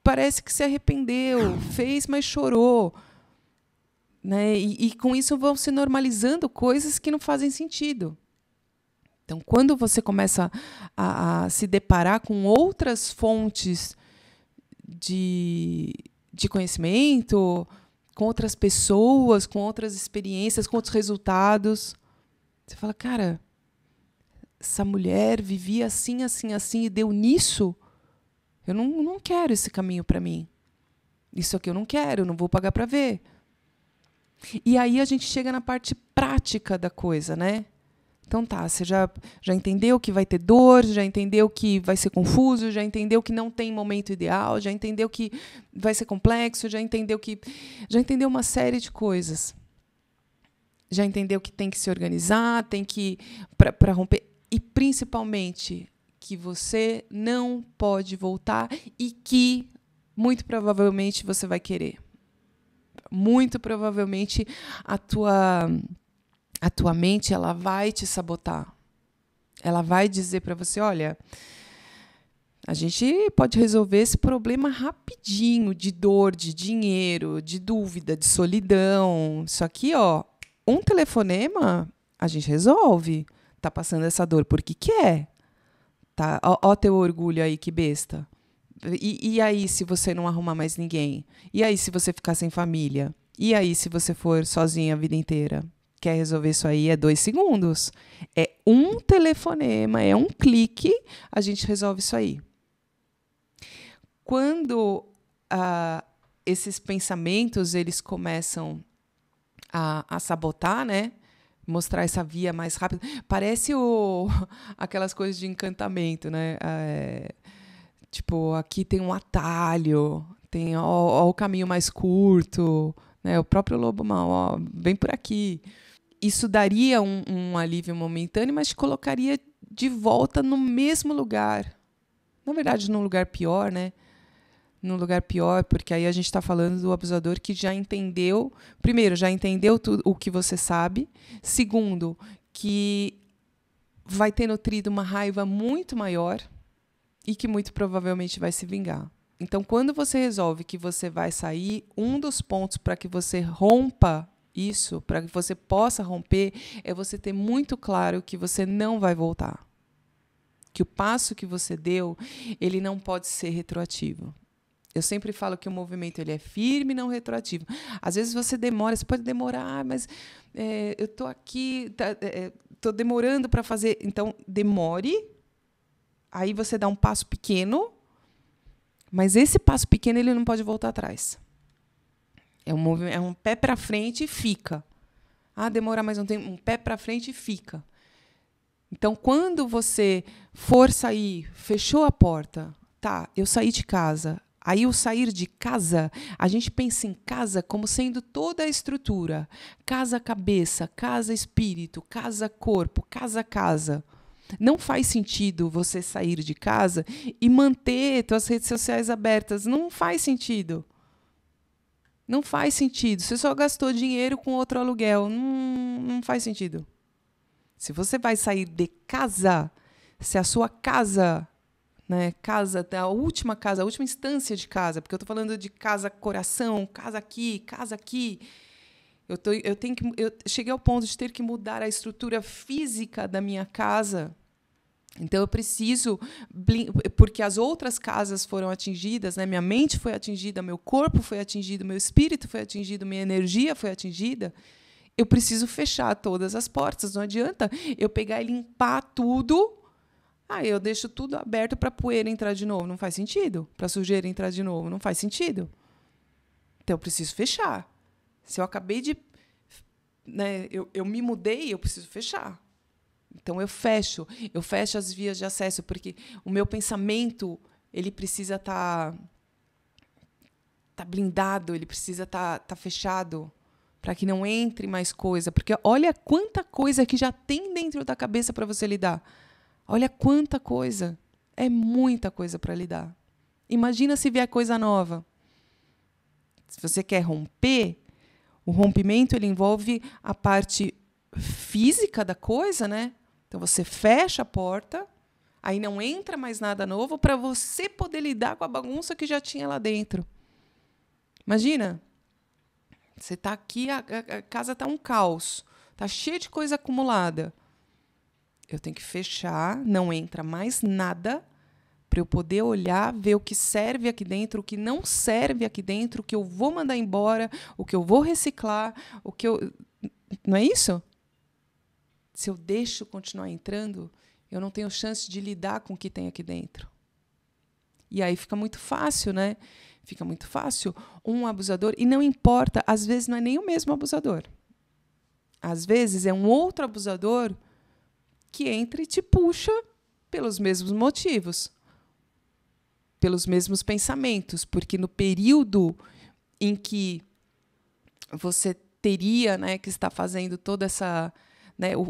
parece que se arrependeu. Fez, mas chorou. Né? E com isso vão se normalizando coisas que não fazem sentido. Então, quando você começa a se deparar com outras fontes de conhecimento, com outras pessoas, com outras experiências, com outros resultados, você fala, cara, essa mulher vivia assim, assim, assim e deu nisso? Eu não quero esse caminho para mim. Isso aqui eu não quero, eu não vou pagar para ver. E aí a gente chega na parte prática da coisa, né? Então tá, você já entendeu que vai ter dor, já entendeu que vai ser confuso, já entendeu que não tem momento ideal, já entendeu que vai ser complexo, já entendeu uma série de coisas. Já entendeu que tem que se organizar, tem que para romper e principalmente que você não pode voltar e que muito provavelmente você vai querer. Muito provavelmente a tua mente ela vai te sabotar. Ela vai dizer para você, olha, a gente pode resolver esse problema rapidinho, de dor, de dinheiro, de dúvida, de solidão. Isso aqui, um telefonema, a gente resolve. Tá passando essa dor porque quer. Tá? Ó teu orgulho aí, que besta. E aí, se você não arrumar mais ninguém? E aí, se você ficar sem família? E aí, se você for sozinha a vida inteira? Quer resolver isso aí? É 2 segundos. É um telefonema, é um clique, a gente resolve isso aí. Quando esses pensamentos eles começam a sabotar, né? Mostrar essa via mais rápida. Parece aquelas coisas de encantamento, né? Tipo, aqui tem um atalho, tem o caminho mais curto, né? O próprio lobo mau, vem por aqui. Isso daria um alívio momentâneo, mas te colocaria de volta no mesmo lugar. Na verdade, num lugar pior, né? Num lugar pior, porque aí a gente está falando do abusador que já entendeu... Primeiro, já entendeu tudo o que você sabe. Segundo, que vai ter nutrido uma raiva muito maior e que muito provavelmente vai se vingar. Então, quando você resolve que você vai sair, um dos pontos para que você rompa isso, para que você possa romper, é você ter muito claro que você não vai voltar. que o passo que você deu, ele não pode ser retroativo. Eu sempre falo que o movimento ele é firme e não retroativo. Às vezes você demora, você pode demorar, mas eu estou aqui, estou demorando para fazer. Então, demore, aí você dá um passo pequeno, mas esse passo pequeno ele não pode voltar atrás. É um pé para frente e fica. Demorar mais um tempo, um pé para frente e fica. Então, quando você for sair, fechou a porta, eu saí de casa. Aí, o sair de casa, a gente pensa em casa como sendo toda a estrutura. Casa-cabeça, casa-espírito, casa-corpo, casa-casa. Não faz sentido você sair de casa e manter suas redes sociais abertas. Não faz sentido. Não faz sentido. Você só gastou dinheiro com outro aluguel. Não faz sentido. Se você vai sair de casa, se a sua casa... casa, a última instância de casa, porque eu estou falando de casa coração, casa aqui. Eu cheguei ao ponto de ter que mudar a estrutura física da minha casa. Então eu preciso, porque as outras casas foram atingidas, minha mente foi atingida, meu corpo foi atingido, meu espírito foi atingido, minha energia foi atingida. Eu preciso fechar todas as portas. Não adianta eu pegar e limpar tudo. Eu deixo tudo aberto para a poeira entrar de novo. Não faz sentido. Para a sujeira entrar de novo. Não faz sentido. Então, eu preciso fechar. Se eu acabei de... eu me mudei, eu preciso fechar. Então, eu fecho as vias de acesso, porque o meu pensamento ele precisa estar blindado, ele precisa estar fechado, para que não entre mais coisa. Porque olha quanta coisa que já tem dentro da cabeça para você lidar. Olha quanta coisa. É muita coisa para lidar. Imagina se vier coisa nova. Se você quer romper, o rompimento ele envolve a parte física da coisa, né? Então, você fecha a porta, aí não entra mais nada novo para você poder lidar com a bagunça que já tinha lá dentro. Imagina, você está aqui, a casa está um caos, está cheia de coisa acumulada. Eu tenho que fechar, não entra mais nada, para eu poder olhar, ver o que serve aqui dentro, o que não serve aqui dentro, o que eu vou mandar embora, o que eu vou reciclar, o que eu... Não é isso? Se eu deixo continuar entrando, eu não tenho chance de lidar com o que tem aqui dentro. E aí fica muito fácil, né? Fica muito fácil um abusador, e não importa, às vezes não é nem o mesmo abusador. Às vezes é um outro abusador que entra e te puxa pelos mesmos motivos, pelos mesmos pensamentos, porque no período em que você teria, que estar fazendo toda essa...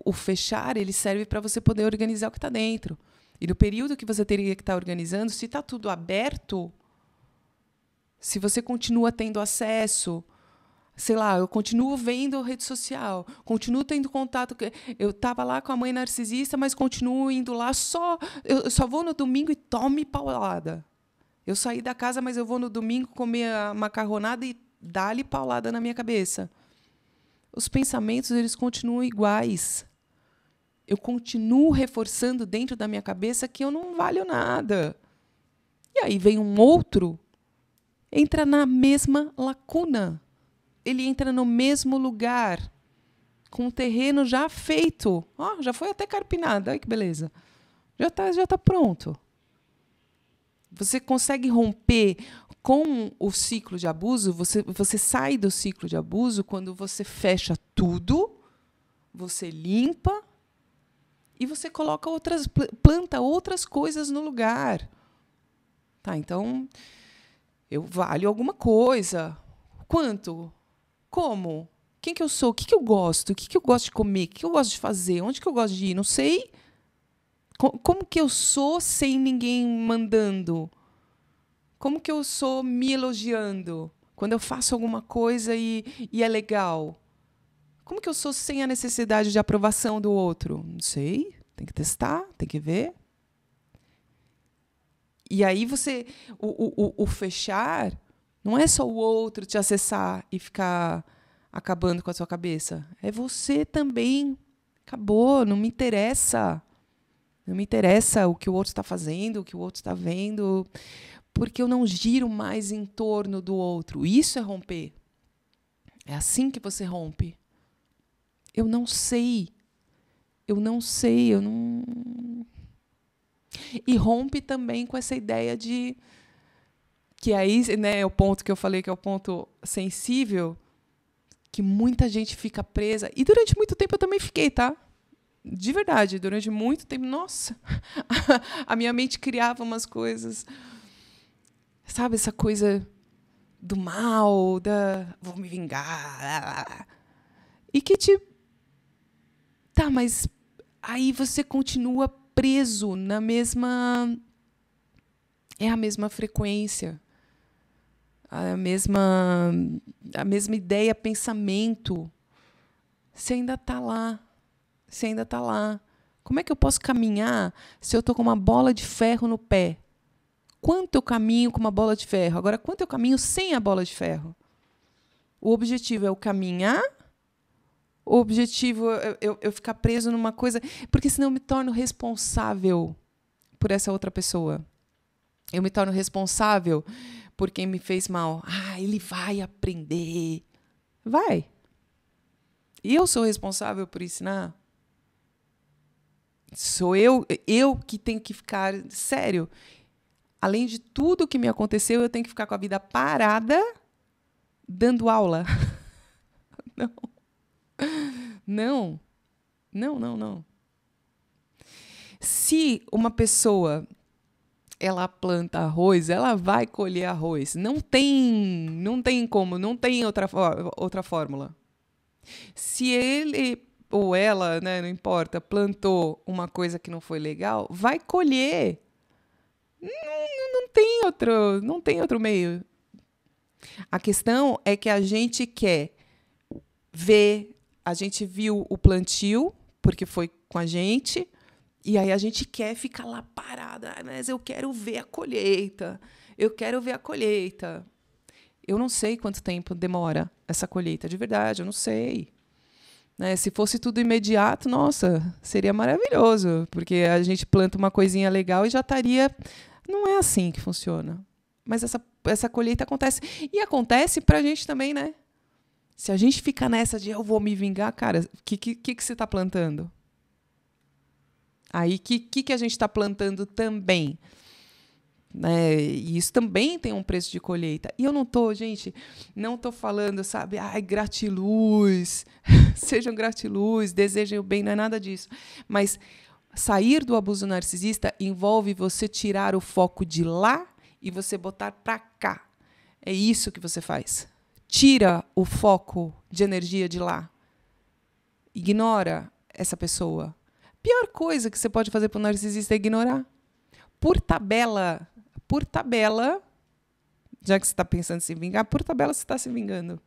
o fechar, ele serve para você poder organizar o que está dentro. E no período que você teria que estar organizando, se está tudo aberto, se você continua tendo acesso, sei lá, eu continuo vendo a rede social, continuo tendo contato. Eu estava lá com a mãe narcisista, mas continuo indo lá eu só vou no domingo e tome paulada. Eu saí da casa, mas eu vou no domingo comer a macarronada e dá-lhe paulada na minha cabeça. Os pensamentos eles continuam iguais. Eu continuo reforçando dentro da minha cabeça que eu não valho nada. E aí vem um outro, entra na mesma lacuna. Ele entra no mesmo lugar, com o terreno já feito. Já foi até carpinado. Ai, que beleza. Já tá pronto. Você consegue romper com o ciclo de abuso, você sai do ciclo de abuso quando você fecha tudo, você limpa e você coloca planta outras coisas no lugar. Então, eu valho alguma coisa. Quanto? Como? Quem que eu sou? O que eu gosto? O que eu gosto de comer? O que eu gosto de fazer? Onde que eu gosto de ir? Não sei. Como que eu sou sem ninguém mandando? Como que eu sou me elogiando? Quando eu faço alguma coisa e é legal? Como que eu sou sem a necessidade de aprovação do outro? Não sei. Tem que testar, tem que ver. E aí o fechar não é só o outro te acessar e ficar acabando com a sua cabeça. É você também. Acabou, não me interessa. Não me interessa o que o outro está fazendo, o que o outro está vendo, porque eu não giro mais em torno do outro. Isso é romper. É assim que você rompe. Eu não sei. E rompe também com essa ideia de... Que aí, né, é o ponto que eu falei, que é o ponto sensível, que muita gente fica presa. E durante muito tempo eu também fiquei, tá? De verdade, durante muito tempo. Nossa, a minha mente criava umas coisas. Sabe, essa coisa do mal, vou me vingar. E que tá, mas aí você continua preso na mesma... É a mesma frequência. A mesma ideia, pensamento. Você ainda está lá. Como é que eu posso caminhar se eu estou com uma bola de ferro no pé? Quanto eu caminho com uma bola de ferro? Agora, quanto eu caminho sem a bola de ferro? O objetivo é o caminhar? O objetivo é eu ficar preso numa coisa... Porque senão eu me torno responsável por essa outra pessoa. Eu me torno responsável por quem me fez mal. Ele vai aprender. Vai. E eu sou responsável por ensinar? Sou eu que tenho que ficar... Sério. Além de tudo que me aconteceu, eu tenho que ficar com a vida parada, dando aula. Não. Se uma pessoa... ela planta arroz, ela vai colher arroz. Não tem como, não tem outra fórmula. Se ele ou ela, né, não importa, plantou uma coisa que não foi legal, vai colher. Não tem outro meio. A questão é que a gente quer ver, a gente viu o plantio, porque foi com a gente, e aí a gente quer ficar lá parada. Mas eu quero ver a colheita. Eu não sei quanto tempo demora essa colheita, de verdade, eu não sei. Né? Se fosse tudo imediato, nossa, seria maravilhoso, porque a gente planta uma coisinha legal e já estaria... Não é assim que funciona. Mas essa colheita acontece. E acontece para a gente também, né? Se a gente fica nessa de eu vou me vingar, cara, o que você está plantando? Aí, que a gente está plantando também? Né? E isso também tem um preço de colheita. E eu não estou falando, sabe, gratiluz, sejam gratiluz, desejem o bem, não é nada disso. Mas sair do abuso narcisista envolve você tirar o foco de lá e você botar para cá. É isso que você faz. Tira o foco de energia de lá. Ignora essa pessoa. Pior coisa que você pode fazer para o narcisista é ignorar. Por tabela, já que você está pensando em se vingar, por tabela você está se vingando.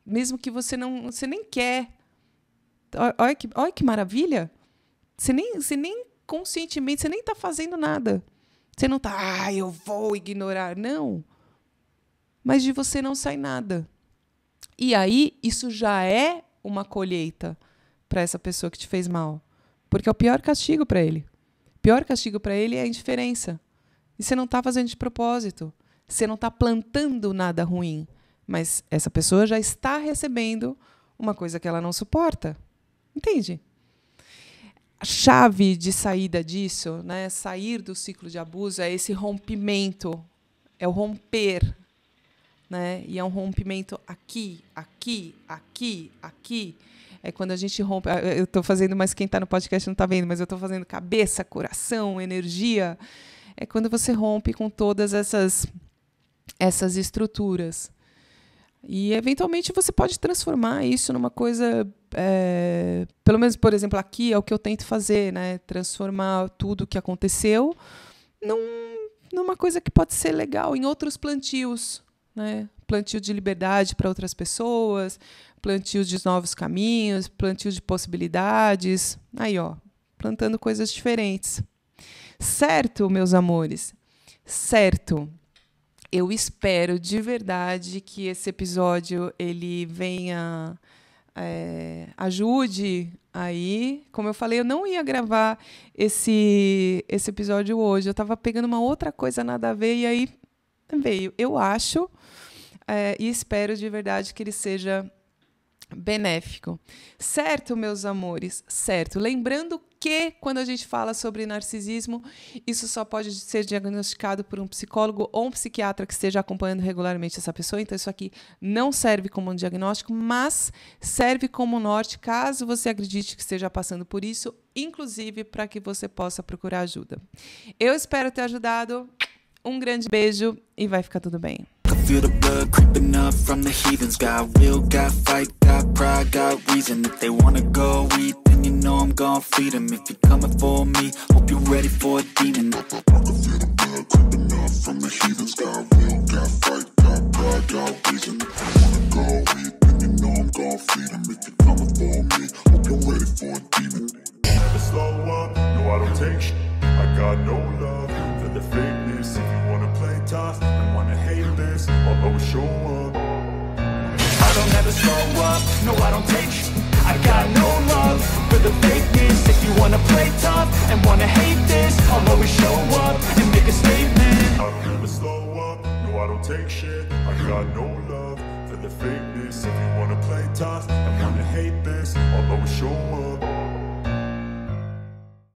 Mesmo que você nem quer. Olha que maravilha. Você nem conscientemente, você nem está fazendo nada. Você não está, eu vou ignorar. Não. Mas de você não sai nada. E aí, isso já é uma colheita para essa pessoa que te fez mal. Porque é o pior castigo para ele. O pior castigo para ele é a indiferença. E você não está fazendo de propósito. Você não está plantando nada ruim. Mas essa pessoa já está recebendo uma coisa que ela não suporta. Entende? A chave de saída disso, né, sair do ciclo de abuso, é esse rompimento. É o romper. Né? E é um rompimento aqui. É quando a gente rompe... Eu estou fazendo, mas quem está no podcast não está vendo, mas eu estou fazendo cabeça, coração, energia. É quando você rompe com todas essas estruturas. E, eventualmente, você pode transformar isso numa coisa... pelo menos, por exemplo, aqui é o que eu tento fazer, né? Transformar tudo o que aconteceu numa coisa que pode ser legal em outros plantios. Né? Plantio de liberdade para outras pessoas, plantio de novos caminhos, plantio de possibilidades. Aí, ó, plantando coisas diferentes. Certo, meus amores? Certo. Eu espero de verdade que esse episódio ele venha ajude aí. Como eu falei, eu não ia gravar esse episódio hoje. Eu estava pegando uma outra coisa nada a ver e aí veio. Eu acho e espero de verdade que ele seja benéfico. Certo, meus amores? Certo. Lembrando que, quando a gente fala sobre narcisismo, isso só pode ser diagnosticado por um psicólogo ou um psiquiatra que esteja acompanhando regularmente essa pessoa. Então, isso aqui não serve como um diagnóstico, mas serve como norte, caso você acredite que esteja passando por isso, inclusive para que você possa procurar ajuda. Eu espero ter ajudado. Um grande beijo e vai ficar tudo bem. Feel the blood creeping up from the heathens. Got will, got fight, got pride, got reason. If they wanna go eat, then you know I'm gon' feed them. If you're coming for me, hope you're ready for a demon. I can feel the blood creeping up from the heathens. Got will, got fight, got pride, got reason. If you wanna go eat, then you know I'm gon' feed them. If you're coming for me, hope you're ready for a demon. Never slow up, no I don't take shit. I got no love for the fakeness. If you wanna play tough and wanna hate this, I'll always show up. I don't ever slow up, no I don't take shit. I got no love for the fakeness. If you wanna play tough and wanna hate this, I'll always show up and make a statement. I don't ever slow up, no I don't take shit. I got no love for the fakeness. If you wanna play tough